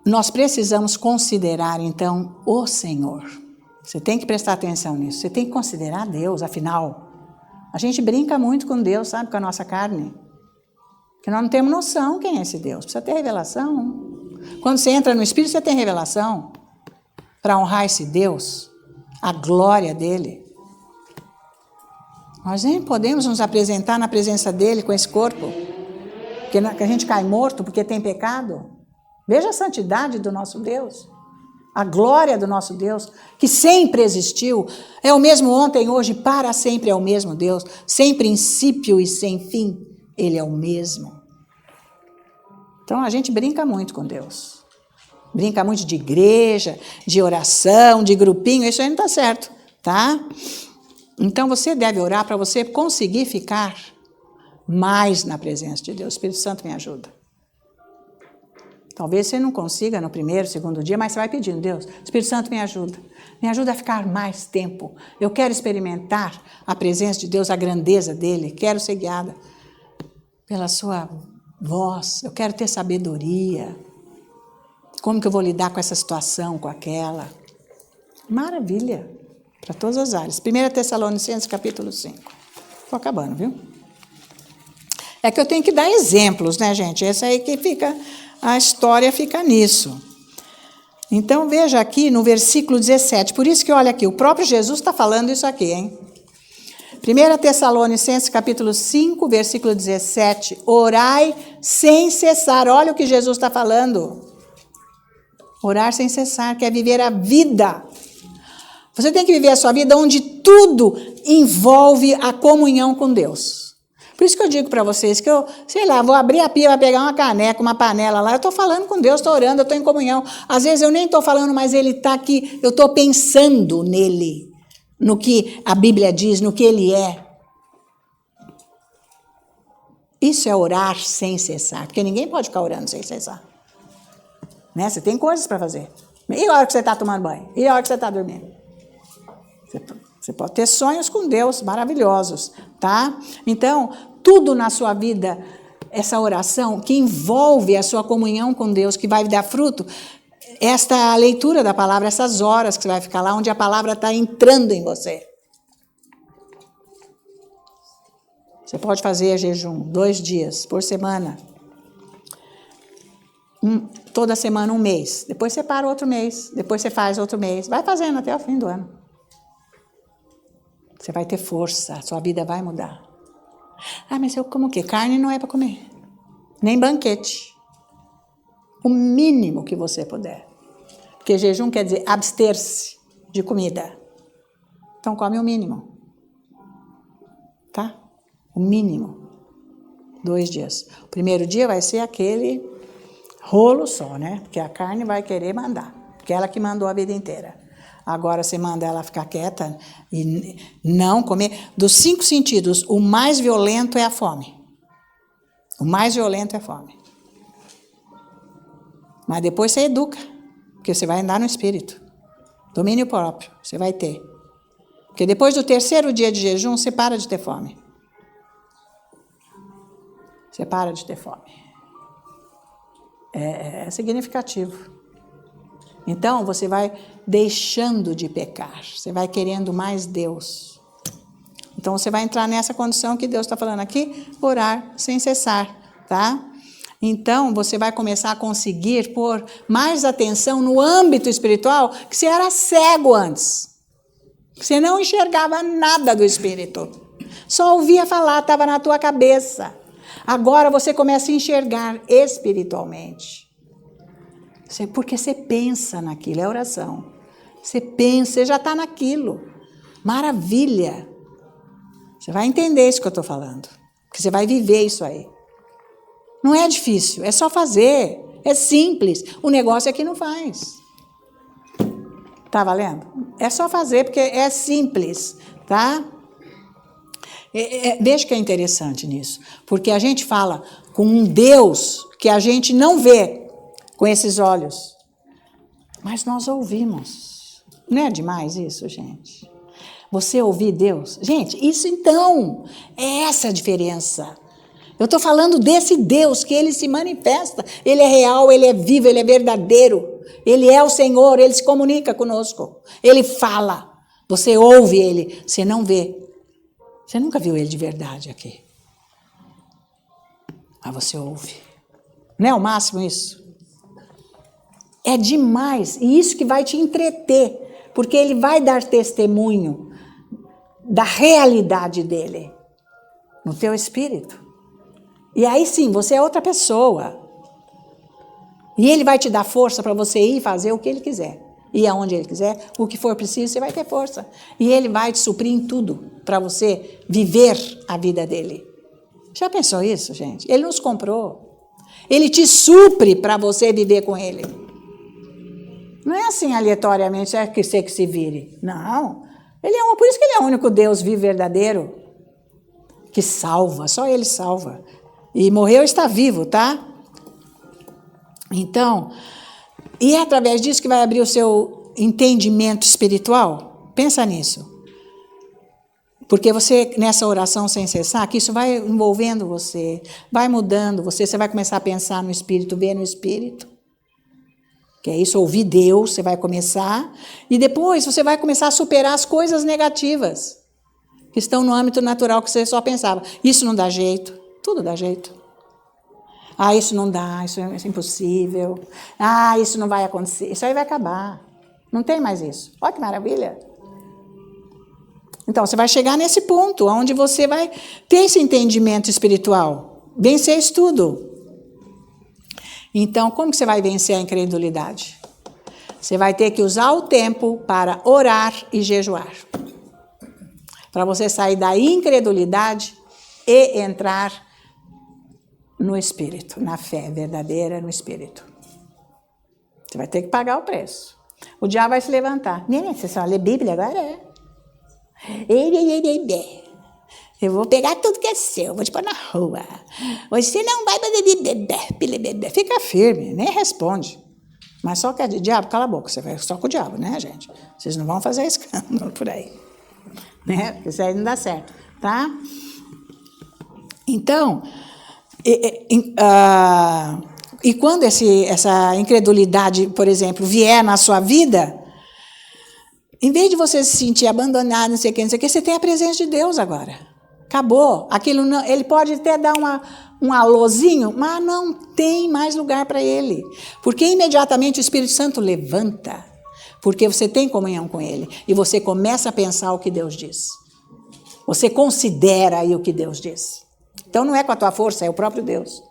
nós precisamos considerar, então, o Senhor. Você tem que prestar atenção nisso. Você tem que considerar Deus, afinal. A gente brinca muito com Deus, sabe, com a nossa carne. Porque nós não temos noção quem é esse Deus. Precisa ter revelação. Quando você entra no Espírito, você tem revelação. Para honrar esse Deus, a glória dele. Nós nem podemos nos apresentar na presença dele com esse corpo. Que a gente cai morto porque tem pecado. Veja a santidade do nosso Deus, a glória do nosso Deus, que sempre existiu, é o mesmo ontem, hoje, para sempre é o mesmo Deus, sem princípio e sem fim, ele é o mesmo. Então a gente brinca muito com Deus, brinca muito de igreja, de oração, de grupinho, isso aí não está certo, tá? Então você deve orar para você conseguir ficar mais na presença de Deus. O Espírito Santo me ajuda. Talvez você não consiga no primeiro, segundo dia, mas você vai pedindo, Deus, Espírito Santo me ajuda a ficar mais tempo. Eu quero experimentar a presença de Deus, a grandeza dele, quero ser guiada pela sua voz, eu quero ter sabedoria. Como que eu vou lidar com essa situação, com aquela? Maravilha, para todas as áreas. 1 Tessalonicenses, capítulo 5. Estou acabando, viu? É que eu tenho que dar exemplos, né, gente? Essa aí que fica... A história fica nisso. Então, veja aqui no versículo 17. Por isso que, olha aqui, o próprio Jesus está falando isso aqui, hein? 1 Tessalonicenses, capítulo 5, versículo 17. Orai sem cessar. Olha o que Jesus está falando. Orar sem cessar, quer viver a vida. Você tem que viver a sua vida onde tudo envolve a comunhão com Deus. Por isso que eu digo para vocês que eu, sei lá, vou abrir a pia, vou pegar uma caneca, uma panela lá, eu estou falando com Deus, estou orando, eu estou em comunhão. Às vezes eu nem estou falando, mas Ele está aqui, eu estou pensando nele. no que a Bíblia diz, no que Ele é. Isso é orar sem cessar, porque ninguém pode ficar orando sem cessar. Né? Você tem coisas para fazer. E a hora que você está tomando banho? E a hora que você está dormindo? Você pode ter sonhos com Deus maravilhosos, tá? Então, tudo na sua vida, essa oração que envolve a sua comunhão com Deus, que vai dar fruto, esta leitura da palavra, essas horas que você vai ficar lá, onde a palavra está entrando em você. Você pode fazer jejum 2 dias por semana. Toda semana 1 mês. Depois você para outro mês. Depois você faz outro mês. Vai fazendo até o fim do ano. Você vai ter força. Sua vida vai mudar. Ah, mas eu como o quê? Carne não é para comer. Nem banquete. O mínimo que você puder. Porque jejum quer dizer abster-se de comida. Então come o mínimo. Tá? O mínimo. 2 dias. O primeiro dia vai ser aquele rolo só, né? Porque a carne vai querer mandar. Porque ela que mandou a vida inteira. Agora você manda ela ficar quieta e não comer. Dos 5 sentidos, o mais violento é a fome. O mais violento é a fome. Mas depois você educa. Porque você vai andar no espírito. Domínio próprio, você vai ter. Porque depois do 3º dia de jejum, você para de ter fome. Você para de ter fome. É significativo. Então, você vai deixando de pecar. Você vai querendo mais Deus. Então, você vai entrar nessa condição que Deus está falando aqui, orar sem cessar, tá? Então, você vai começar a conseguir pôr mais atenção no âmbito espiritual, que você era cego antes. Você não enxergava nada do Espírito. Só ouvia falar, estava na tua cabeça. Agora você começa a enxergar espiritualmente. Porque você pensa naquilo, é oração. Você pensa, você já está naquilo. Maravilha. Você vai entender isso que eu estou falando. Porque você vai viver isso aí. Não é difícil, é só fazer. É simples. O negócio é que não faz. Tá valendo? É só fazer, porque é simples, tá? Veja que é interessante nisso. Porque a gente fala com um Deus que a gente não vê com esses olhos. Mas nós ouvimos. Não é demais isso, gente? Você ouvir Deus? Gente, isso então, é essa a diferença. Eu estou falando desse Deus, que Ele se manifesta. Ele é real, Ele é vivo, Ele é verdadeiro. Ele é o Senhor, Ele se comunica conosco. Ele fala. Você ouve Ele, você não vê. Você nunca viu Ele de verdade aqui. Mas você ouve. Não é o máximo isso? É demais. E isso que vai te entreter. Porque Ele vai dar testemunho da realidade dEle. No teu espírito. E aí sim, você é outra pessoa. E Ele vai te dar força para você ir fazer o que Ele quiser. Ir aonde Ele quiser, o que for preciso, você vai ter força. E Ele vai te suprir em tudo para você viver a vida dEle. Já pensou isso, gente? Ele nos comprou. Ele te supre para você viver com Ele. Não é assim aleatoriamente, é que você que se vire. Não. Por isso que Ele é o único Deus vivo verdadeiro. Que salva, só Ele salva. E morreu e está vivo, tá? Então, e é através disso que vai abrir o seu entendimento espiritual? Pensa nisso. Porque você, nessa oração sem cessar, que isso vai envolvendo você, vai mudando você vai começar a pensar no Espírito, ver no Espírito. Que é isso, ouvir Deus, você vai começar. E depois você vai começar a superar as coisas negativas que estão no âmbito natural que você só pensava. Isso não dá jeito. Tudo dá jeito. Ah, isso não dá, isso é impossível. Ah, isso não vai acontecer. Isso aí vai acabar. Não tem mais isso. Olha que maravilha. Então, você vai chegar nesse ponto, onde você vai ter esse entendimento espiritual. Vencer isso tudo. Então, como que você vai vencer a incredulidade? Você vai ter que usar o tempo para orar e jejuar. Para você sair da incredulidade e entrar no Espírito, na fé verdadeira no Espírito. Você vai ter que pagar o preço. O diabo vai se levantar. Você só lê Bíblia agora? Eu vou pegar tudo que é seu, vou te pôr na rua. Você não vai beber. Fica firme, nem responde. Mas só que é de diabo, cala a boca, você vai só com o diabo, né, gente? Vocês não vão fazer escândalo por aí. Né? Isso aí não dá certo, tá? Então, e quando essa incredulidade, por exemplo, vier na sua vida, em vez de você se sentir abandonado, não sei o que, você tem a presença de Deus agora. Acabou. Aquilo não, ele pode até dar um alôzinho, mas não tem mais lugar para ele. Porque imediatamente o Espírito Santo levanta, porque você tem comunhão com ele, e você começa a pensar o que Deus diz. Você considera aí o que Deus diz. Então não é com a tua força, é o próprio Deus.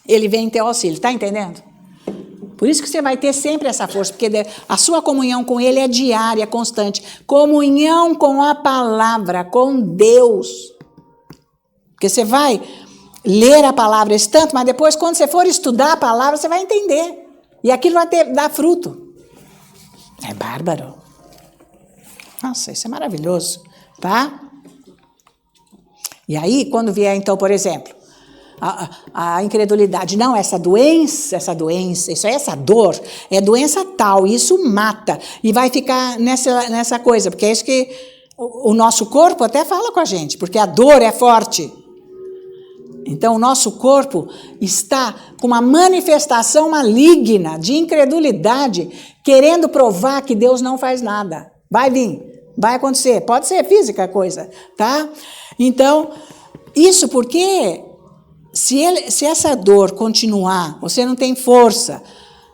Ele vem em teu auxílio, está entendendo? Por isso que você vai ter sempre essa força, porque a sua comunhão com ele é diária, constante. Comunhão com a palavra, com Deus. Porque você vai ler a palavra esse tanto, mas depois, quando você for estudar a palavra, você vai entender. E aquilo vai dar fruto. É bárbaro. Nossa, isso é maravilhoso, tá? E aí, quando vier, então, por exemplo, a incredulidade, não, essa doença, isso aí, essa dor, é doença tal, isso mata, e vai ficar nessa coisa, porque é isso que o nosso corpo até fala com a gente, porque a dor é forte. Então, o nosso corpo está com uma manifestação maligna de incredulidade, querendo provar que Deus não faz nada. Vai vir, vai acontecer, pode ser física a coisa, tá? Então, isso porque se essa dor continuar, você não tem força,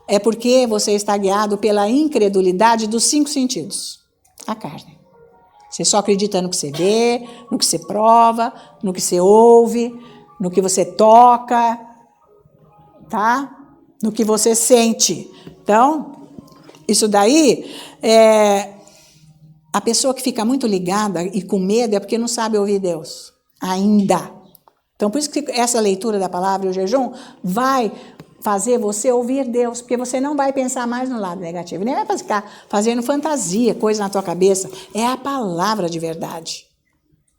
é porque você está guiado pela incredulidade dos 5 sentidos. A carne. Você só acredita no que você vê, no que você prova, no que você ouve, no que você toca, tá? No que você sente. Então, isso daí, a pessoa que fica muito ligada e com medo é porque não sabe ouvir Deus, ainda. Então, por isso que essa leitura da palavra e o jejum vai fazer você ouvir Deus, porque você não vai pensar mais no lado negativo, nem vai ficar fazendo fantasia, coisa na tua cabeça. É a palavra de verdade.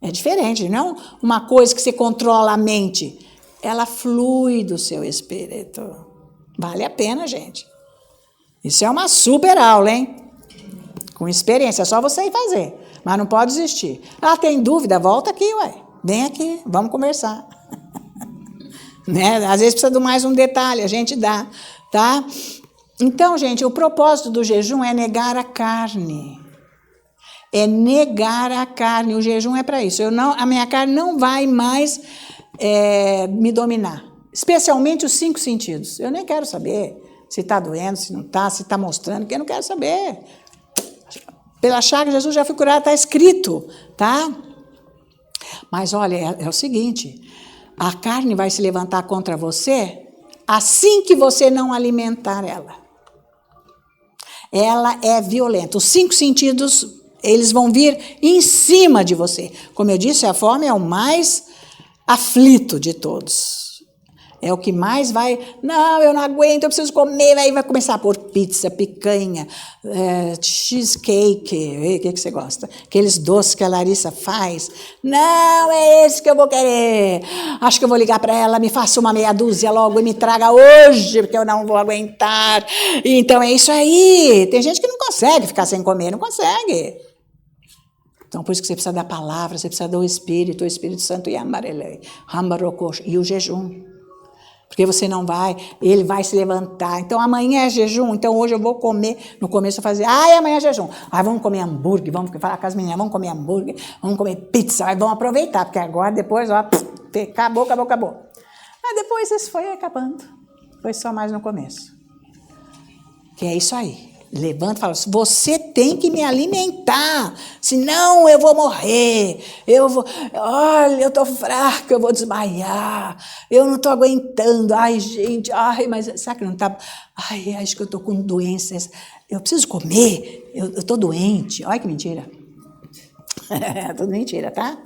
É diferente, não uma coisa que você controla a mente. Ela flui do seu espírito. Vale a pena, gente. Isso é uma super aula, hein? Com experiência, é só você ir fazer. Mas não pode desistir. Ah, tem dúvida? Volta aqui, ué. Vem aqui, vamos conversar. Né? Às vezes precisa de mais um detalhe, a gente dá, tá? Então, gente, o propósito do jejum é negar a carne. É negar a carne. O jejum é para isso. A minha carne não vai mais me dominar. Especialmente os 5 sentidos. Eu nem quero saber se está doendo, se não está, se está mostrando, que eu não quero saber. Pela chaga, Jesus já foi curado, está escrito, tá? Mas olha, é o seguinte, a carne vai se levantar contra você assim que você não alimentar ela. Ela é violenta. Os 5 sentidos, eles vão vir em cima de você. Como eu disse, a fome é o mais aflito de todos. É o que mais vai, não, eu não aguento, eu preciso comer, aí vai começar a pôr pizza, picanha, cheesecake, o que você gosta? Aqueles doces que a Larissa faz. Não, é esse que eu vou querer. Acho que eu vou ligar para ela, me faça uma meia dúzia logo e me traga hoje, porque eu não vou aguentar. Então é isso aí. Tem gente que não consegue ficar sem comer, não consegue. Então, por isso que você precisa da palavra, você precisa do Espírito, o Espírito Santo e amarelei, rambarocosh, e o jejum. Porque você não vai, ele vai se levantar. Então, amanhã é jejum, então hoje eu vou comer. No começo eu fazia, amanhã é jejum. Vamos comer hambúrguer, vamos falar com as meninas, vamos comer hambúrguer, vamos comer pizza, vamos aproveitar, porque agora, depois, acabou. Mas depois isso foi acabando. Foi só mais no começo. Que é isso aí. Levanta e fala, você tem que me alimentar, senão eu vou morrer, olha, eu estou fraca, eu vou desmaiar, eu não estou aguentando, gente, mas será que não está, acho que eu estou com doenças, eu preciso comer, eu estou doente, olha que mentira, tudo mentira, tá?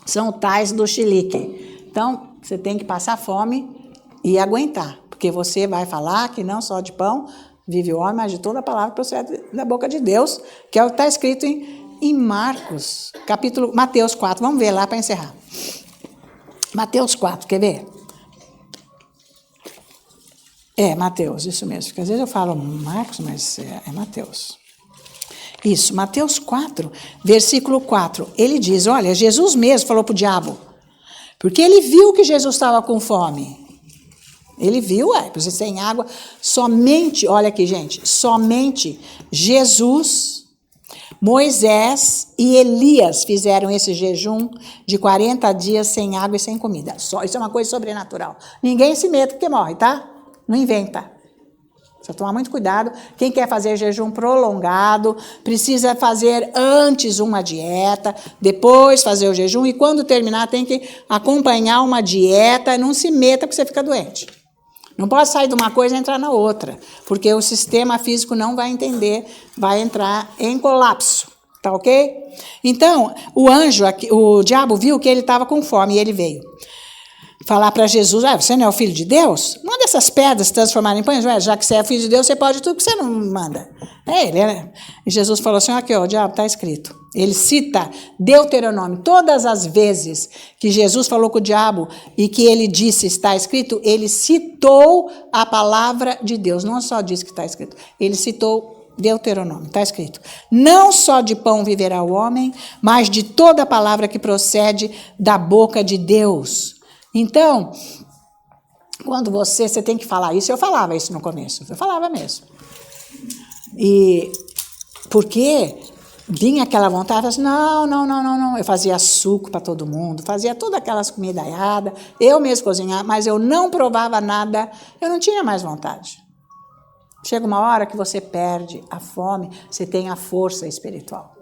São tais do chilique, então você tem que passar fome e aguentar. Porque você vai falar que não só de pão vive o homem, mas de toda a palavra que procede da boca de Deus, que é o que está escrito em Marcos, Mateus 4. Vamos ver lá para encerrar. Mateus 4, quer ver? Mateus, isso mesmo. Porque às vezes eu falo Marcos, mas é Mateus. Isso, Mateus 4, versículo 4. Ele diz, olha, Jesus mesmo falou para o diabo, porque ele viu que Jesus estava com fome. Ele viu, você sem água, somente, olha aqui, gente, somente Jesus, Moisés e Elias fizeram esse jejum de 40 dias sem água e sem comida. Isso é uma coisa sobrenatural. Ninguém se meta porque morre, tá? Não inventa. Precisa tomar muito cuidado. Quem quer fazer jejum prolongado, precisa fazer antes uma dieta, depois fazer o jejum, e quando terminar tem que acompanhar uma dieta, não se meta porque você fica doente. Não pode sair de uma coisa e entrar na outra, porque o sistema físico não vai entender, vai entrar em colapso, tá ok? Então, o diabo viu que ele estava com fome e ele veio falar para Jesus, você não é o filho de Deus? Manda essas pedras se transformarem em pães, já que você é filho de Deus, você pode tudo que você não manda. E Jesus falou assim, aqui, o diabo, está escrito. Ele cita Deuteronômio. Todas as vezes que Jesus falou com o diabo e que ele disse está escrito, ele citou a palavra de Deus. Não só disse que está escrito, ele citou Deuteronômio, está escrito. Não só de pão viverá o homem, mas de toda a palavra que procede da boca de Deus. Então, quando você tem que falar isso, eu falava isso no começo, eu falava mesmo. E porque vinha aquela vontade, assim, não. Eu fazia suco para todo mundo, fazia todas aquelas comidaiadas, eu mesmo cozinhava, mas eu não provava nada, eu não tinha mais vontade. Chega uma hora que você perde a fome, você tem a força espiritual.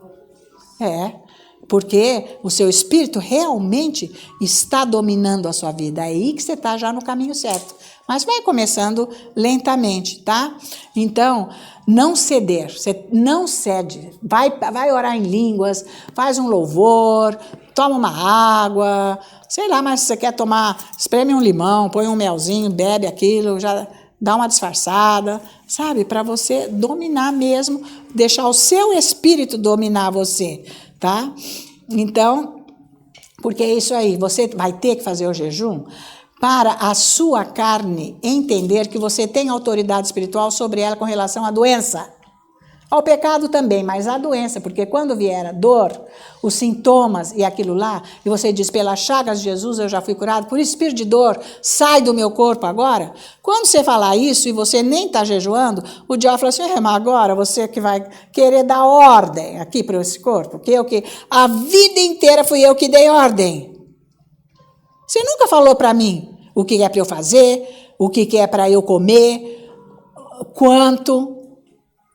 Porque o seu espírito realmente está dominando a sua vida. É aí que você está já no caminho certo. Mas vai começando lentamente, tá? Então, não ceder. Você não cede. Vai orar em línguas, faz um louvor, toma uma água, sei lá, mas se você quer tomar, espreme um limão, põe um melzinho, bebe aquilo, já dá uma disfarçada, sabe? Para você dominar mesmo, deixar o seu espírito dominar você. Tá? Então, porque é isso aí, você vai ter que fazer o jejum para a sua carne entender que você tem autoridade espiritual sobre ela com relação à doença. Ao pecado também, mas à doença, porque quando vier a dor, os sintomas e aquilo lá, e você diz, pelas chagas de Jesus eu já fui curado, por espírito de dor, sai do meu corpo agora. Quando você falar isso e você nem está jejuando, o diabo fala assim, mas agora você que vai querer dar ordem aqui para esse corpo, a vida inteira fui eu que dei ordem. Você nunca falou para mim o que é para eu fazer, o que é para eu comer,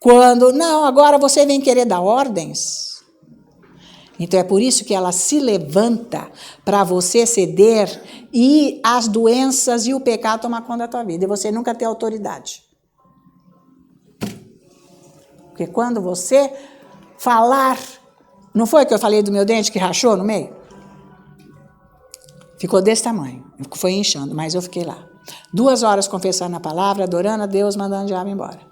quando, não, agora você vem querer dar ordens. Então é por isso que ela se levanta para você ceder e as doenças e o pecado tomar conta da tua vida. E você nunca ter autoridade. Porque quando você falar, não foi que eu falei do meu dente que rachou no meio? Ficou desse tamanho, foi inchando, mas eu fiquei lá. 2 horas confessando a palavra, adorando a Deus, mandando o diabo embora.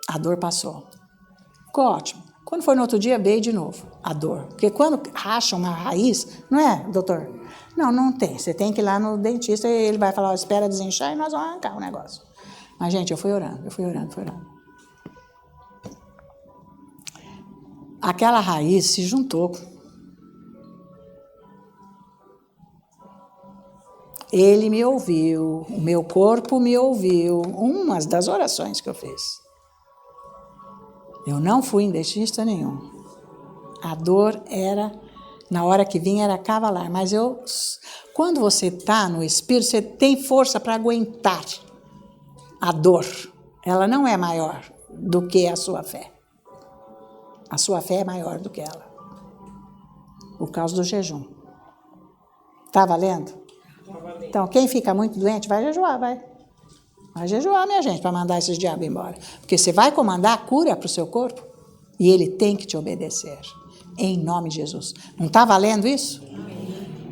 A dor passou. Ficou ótimo. Quando foi no outro dia, veio de novo a dor. Porque quando racha uma raiz, não é, doutor? Não tem. Você tem que ir lá no dentista e ele vai falar, espera desinchar e nós vamos arrancar o negócio. Mas, gente, eu fui orando. Aquela raiz se juntou. Ele me ouviu, o meu corpo me ouviu. Umas das orações que eu fiz. Eu não fui em dentista nenhum. A dor era, na hora que vinha, era cavalar. Mas quando você está no espírito, você tem força para aguentar a dor. Ela não é maior do que a sua fé. A sua fé é maior do que ela. Por causa do jejum. Tá valendo? Então, quem fica muito doente, vai jejuar, vai. Vai jejuar, minha gente, para mandar esses diabos embora. Porque você vai comandar a cura para o seu corpo e ele tem que te obedecer. Em nome de Jesus. Não está valendo isso?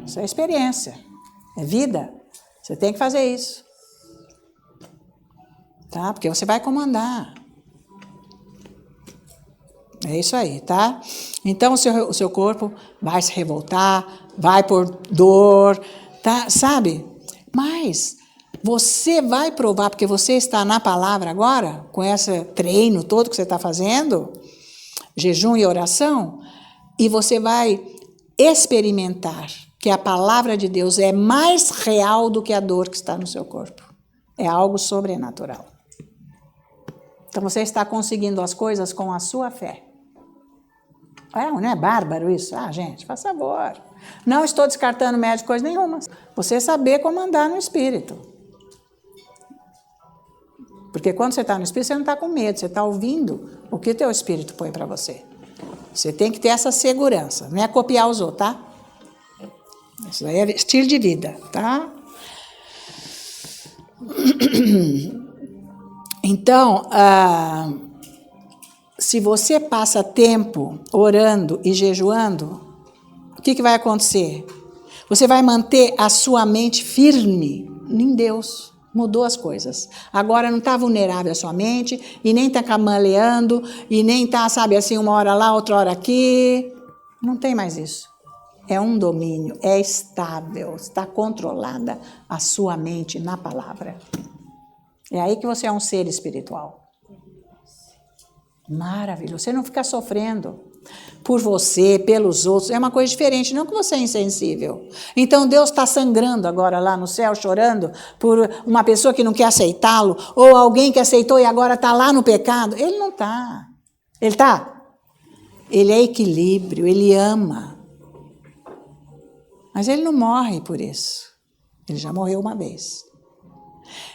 Isso é experiência. É vida. Você tem que fazer isso. tá? Porque você vai comandar. É isso aí, tá? Então, o seu corpo vai se revoltar, vai por dor, tá? Sabe? Mas você vai provar, porque você está na palavra agora, com esse treino todo que você está fazendo, jejum e oração, e você vai experimentar que a palavra de Deus é mais real do que a dor que está no seu corpo. É algo sobrenatural. Então, você está conseguindo as coisas com a sua fé. Não é bárbaro isso? Gente, faz favor. Não estou descartando médico, coisa nenhuma. Você saber comandar no espírito. Porque quando você está no espírito, você não está com medo, você está ouvindo o que o teu espírito põe para você. Você tem que ter essa segurança. Não é copiar os outros, tá? Isso daí é estilo de vida, tá? Então, se você passa tempo orando e jejuando, o que vai acontecer? Você vai manter a sua mente firme em Deus. Mudou as coisas. Agora não está vulnerável a sua mente, e nem está camaleando, e nem está, sabe, assim, uma hora lá, outra hora aqui. Não tem mais isso. É um domínio, é estável, está controlada a sua mente na palavra. É aí que você é um ser espiritual. Maravilhoso. Você não fica sofrendo por você, pelos outros. É uma coisa diferente, não que você é insensível. Então Deus está sangrando agora lá no céu, chorando por uma pessoa que não quer aceitá-lo, ou alguém que aceitou e agora está lá no pecado. Ele não está. Ele está? Ele é equilíbrio, ele ama. Mas ele não morre por isso. Ele já morreu uma vez.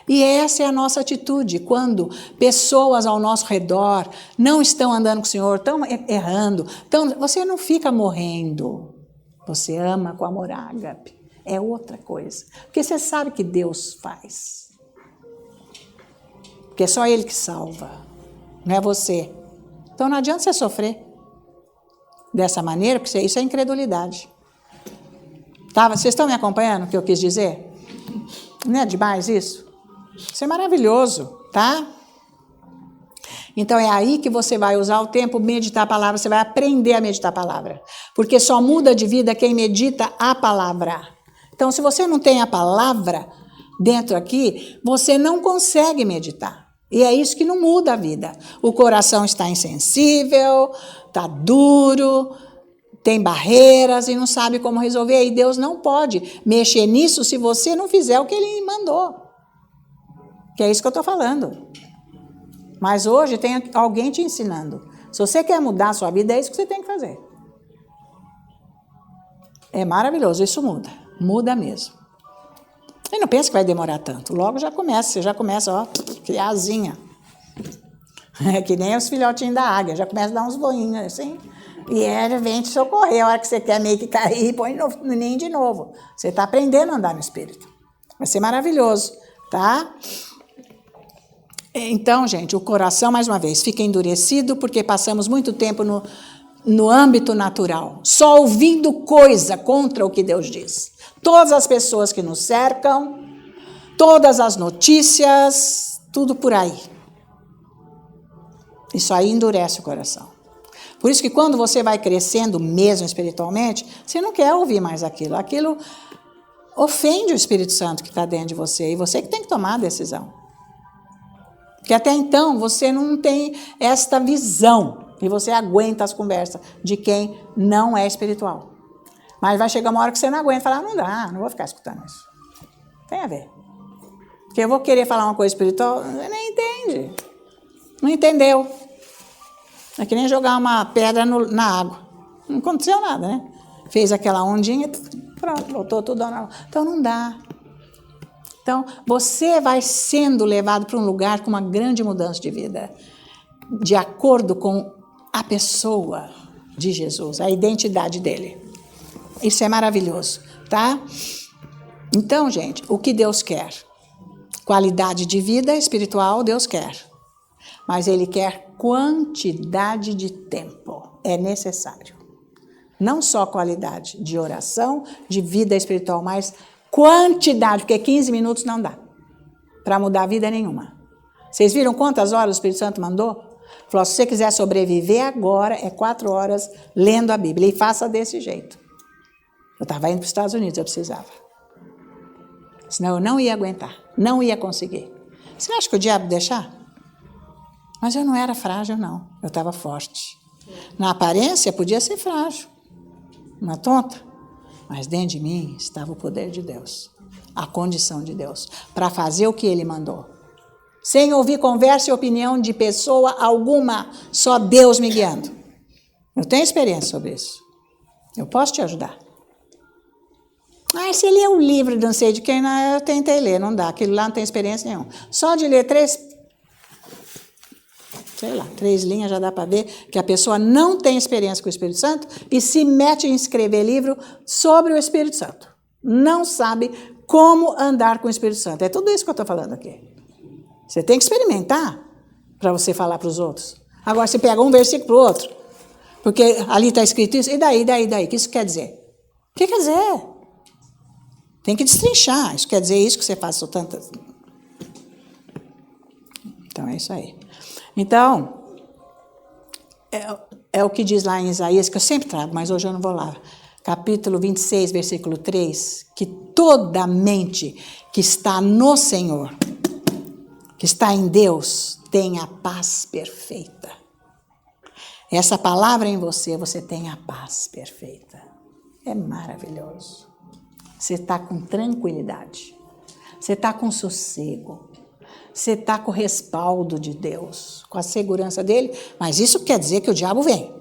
E essa é a nossa atitude, quando pessoas ao nosso redor não estão andando com o Senhor, estão errando, você não fica morrendo, você ama com amor ágape, é outra coisa, porque você sabe que Deus faz, porque é só Ele que salva, não é você. Então não adianta você sofrer dessa maneira, porque isso é incredulidade. Tá? Vocês estão me acompanhando o que eu quis dizer? Não é demais isso? Isso é maravilhoso, tá? Então é aí que você vai usar o tempo, meditar a palavra, você vai aprender a meditar a palavra. Porque só muda de vida quem medita a palavra. Então, se você não tem a palavra dentro aqui, você não consegue meditar. E é isso que não muda a vida. O coração está insensível, está duro, tem barreiras e não sabe como resolver. E Deus não pode mexer nisso se você não fizer o que Ele mandou. Que é isso que eu estou falando. Mas hoje tem alguém te ensinando. Se você quer mudar a sua vida, é isso que você tem que fazer. É maravilhoso, isso muda. Muda mesmo. E não pensa que vai demorar tanto. Logo já começa, você já começa, ó, criar asinha. É que nem os filhotinhos da águia, já começa a dar uns voinhos assim. E ela vem te socorrer. A hora que você quer meio que cair, põe no ninho de novo. Você está aprendendo a andar no Espírito. Vai ser maravilhoso, tá? Então, gente, o coração, mais uma vez, fica endurecido porque passamos muito tempo no âmbito natural, só ouvindo coisa contra o que Deus diz. Todas as pessoas que nos cercam, todas as notícias, tudo por aí. Isso aí endurece o coração. Por isso que quando você vai crescendo mesmo espiritualmente, você não quer ouvir mais aquilo. Aquilo ofende o Espírito Santo que está dentro de você, e você que tem que tomar a decisão. Porque até então você não tem esta visão e você aguenta as conversas de quem não é espiritual. Mas vai chegar uma hora que você não aguenta e falar, não dá, não vou ficar escutando isso. Tem a ver. Porque eu vou querer falar uma coisa espiritual, você nem entende. Não entendeu. É que nem jogar uma pedra na água. Não aconteceu nada, né? Fez aquela ondinha, pronto, voltou tudo ao normal. Então não dá. Então, você vai sendo levado para um lugar com uma grande mudança de vida, de acordo com a pessoa de Jesus, a identidade dele. Isso é maravilhoso, tá? Então, gente, o que Deus quer? Qualidade de vida espiritual, Deus quer. Mas Ele quer quantidade de tempo. É necessário. Não só qualidade de oração, de vida espiritual, mas quantidade, porque 15 minutos não dá para mudar a vida nenhuma. Vocês viram quantas horas o Espírito Santo mandou? Falou, se você quiser sobreviver agora, é 4 horas lendo a Bíblia. E faça desse jeito. Eu estava indo para os Estados Unidos, eu precisava. Senão eu não ia aguentar, não ia conseguir. Você acha que o diabo ia deixar? Mas eu não era frágil, não. Eu estava forte. Na aparência, podia ser frágil. Uma tonta. Mas dentro de mim estava o poder de Deus. A condição de Deus. Para fazer o que Ele mandou. Sem ouvir conversa e opinião de pessoa alguma. Só Deus me guiando. Eu tenho experiência sobre isso. Eu posso te ajudar. Se lê um livro de não sei de quem, eu tentei ler, não dá. Aquilo lá não tem experiência nenhuma. Só de ler 3 linhas já dá para ver que a pessoa não tem experiência com o Espírito Santo e se mete em escrever livro sobre o Espírito Santo. Não sabe como andar com o Espírito Santo. É tudo isso que eu estou falando aqui. Você tem que experimentar para você falar para os outros. Agora, você pega um versículo para o outro, porque ali está escrito isso, e daí? O que isso quer dizer? O que quer dizer? Tem que destrinchar. Isso quer dizer isso que você faz tantas. Então, é isso aí. Então, é o que diz lá em Isaías, que eu sempre trago, mas hoje eu não vou lá. Capítulo 26, versículo 3, que toda mente que está no Senhor, que está em Deus, tem a paz perfeita. Essa palavra em você, você tem a paz perfeita. É maravilhoso. Você está com tranquilidade. Você está com sossego. Você está com o respaldo de Deus, com a segurança dele. Mas isso quer dizer que o diabo vem.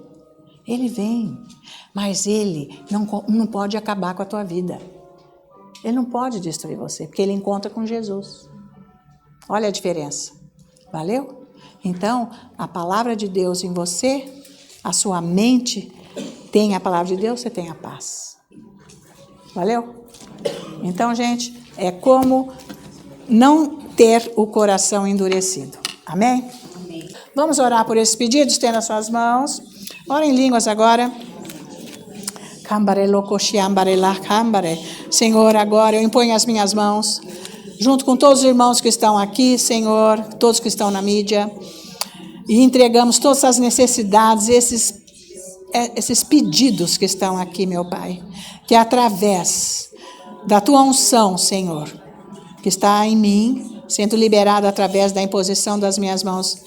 Ele vem, mas ele não pode acabar com a tua vida. Ele não pode destruir você, porque ele encontra com Jesus. Olha a diferença. Valeu? Então, a palavra de Deus em você, a sua mente tem a palavra de Deus, você tem a paz. Valeu? Então, gente, é como não ter o coração endurecido. Amém? Amém. Vamos orar por esses pedidos, tendo as suas mãos. Ora em línguas agora. Senhor, agora eu imponho as minhas mãos, junto com todos os irmãos que estão aqui, Senhor, todos que estão na mídia, e entregamos todas as necessidades, esses pedidos que estão aqui, meu Pai, que através da tua unção, Senhor, que está em mim, sendo liberado através da imposição das minhas mãos,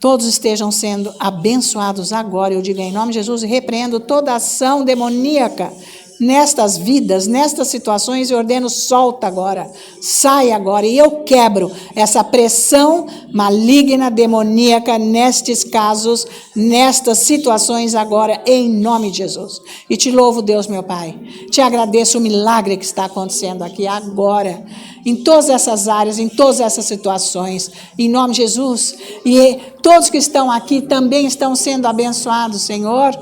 todos estejam sendo abençoados agora, eu digo em nome de Jesus, e repreendo toda ação demoníaca nestas vidas, nestas situações, e ordeno, solta agora, sai agora, e eu quebro essa pressão maligna, demoníaca, nestes casos, nestas situações agora, em nome de Jesus. E te louvo, Deus, meu Pai, te agradeço o milagre que está acontecendo aqui agora, em todas essas áreas, em todas essas situações, em nome de Jesus, e todos que estão aqui também estão sendo abençoados, Senhor,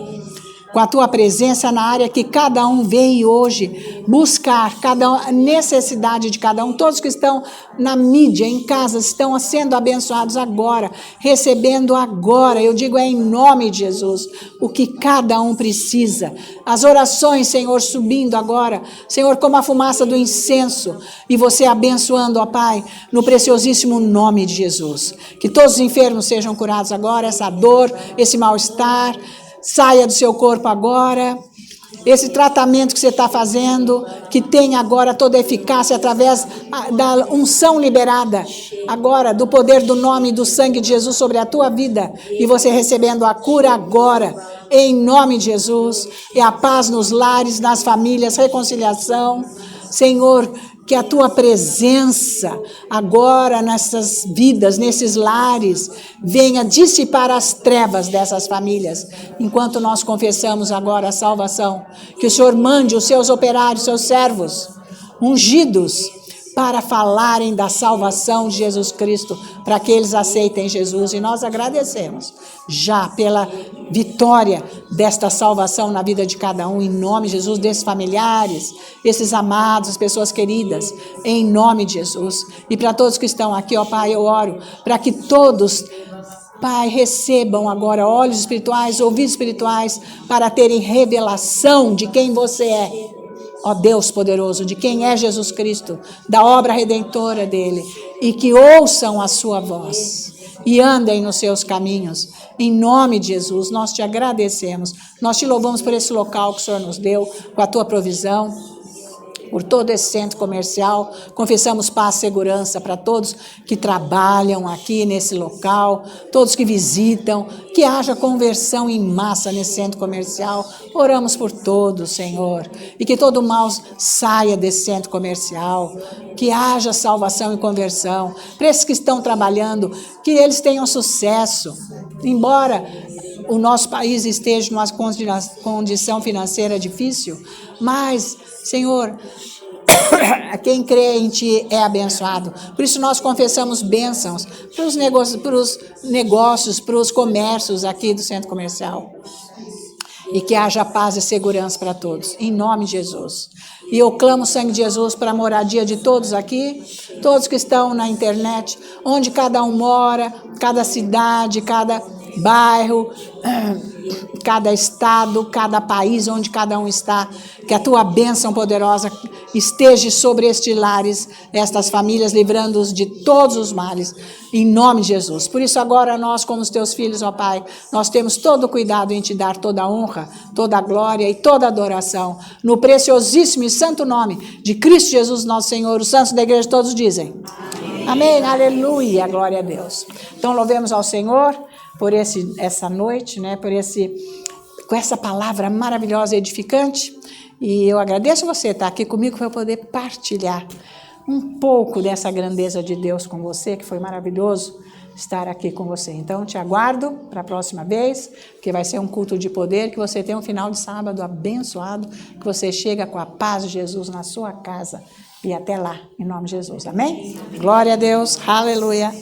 com a tua presença na área que cada um veio hoje buscar, a necessidade de cada um. Todos que estão na mídia, em casa, estão sendo abençoados agora, recebendo agora, eu digo em nome de Jesus, o que cada um precisa. As orações, Senhor, subindo agora, Senhor, como a fumaça do incenso, e você abençoando, ó Pai, no preciosíssimo nome de Jesus. Que todos os enfermos sejam curados agora, essa dor, esse mal-estar, saia do seu corpo agora, esse tratamento que você está fazendo, que tem agora toda a eficácia através da unção liberada, agora, do poder do nome e do sangue de Jesus sobre a tua vida, e você recebendo a cura agora, em nome de Jesus, e a paz nos lares, nas famílias, reconciliação, Senhor, que a tua presença agora nessas vidas, nesses lares, venha dissipar as trevas dessas famílias. Enquanto nós confessamos agora a salvação, que o Senhor mande os seus operários, seus servos, ungidos, para falarem da salvação de Jesus Cristo, para que eles aceitem Jesus. E nós agradecemos já pela vitória desta salvação na vida de cada um, em nome de Jesus, desses familiares, esses amados, as pessoas queridas, em nome de Jesus. E para todos que estão aqui, ó Pai, eu oro para que todos, Pai, recebam agora olhos espirituais, ouvidos espirituais, para terem revelação de quem você é. ó Deus poderoso, de quem é Jesus Cristo, da obra redentora dele, e que ouçam a sua voz e andem nos seus caminhos. Em nome de Jesus, nós te agradecemos, nós te louvamos por esse local que o Senhor nos deu, com a tua provisão, por todo esse centro comercial. Confessamos paz e segurança para todos que trabalham aqui nesse local, todos que visitam, que haja conversão em massa nesse centro comercial. Oramos por todos, Senhor, e que todo mal saia desse centro comercial, que haja salvação e conversão. Para esses que estão trabalhando, que eles tenham sucesso, embora o nosso país esteja numa condição financeira difícil, mas, Senhor, quem crê em Ti é abençoado. Por isso nós confessamos bênçãos para os negócios, para os comércios aqui do centro comercial. E que haja paz e segurança para todos, em nome de Jesus. E eu clamo o sangue de Jesus para a moradia de todos aqui, todos que estão na internet, onde cada um mora, cada cidade, cada bairro, cada estado, cada país onde cada um está, que a tua bênção poderosa esteja sobre estes lares, estas famílias, livrando-os de todos os males, em nome de Jesus. Por isso agora nós, como os teus filhos, ó Pai, nós temos todo o cuidado em te dar toda a honra, toda a glória e toda a adoração, no preciosíssimo e santo nome de Cristo Jesus, nosso Senhor. Os santos da igreja todos dizem amém, aleluia, glória a Deus. Então louvemos ao Senhor por essa noite, né, com essa palavra maravilhosa e edificante. E eu agradeço você estar aqui comigo para eu poder partilhar um pouco dessa grandeza de Deus com você, que foi maravilhoso estar aqui com você. Então, te aguardo para a próxima vez, que vai ser um culto de poder, que você tenha um final de sábado abençoado, que você chega com a paz de Jesus na sua casa. E até lá, em nome de Jesus. Amém? Glória a Deus. Aleluia.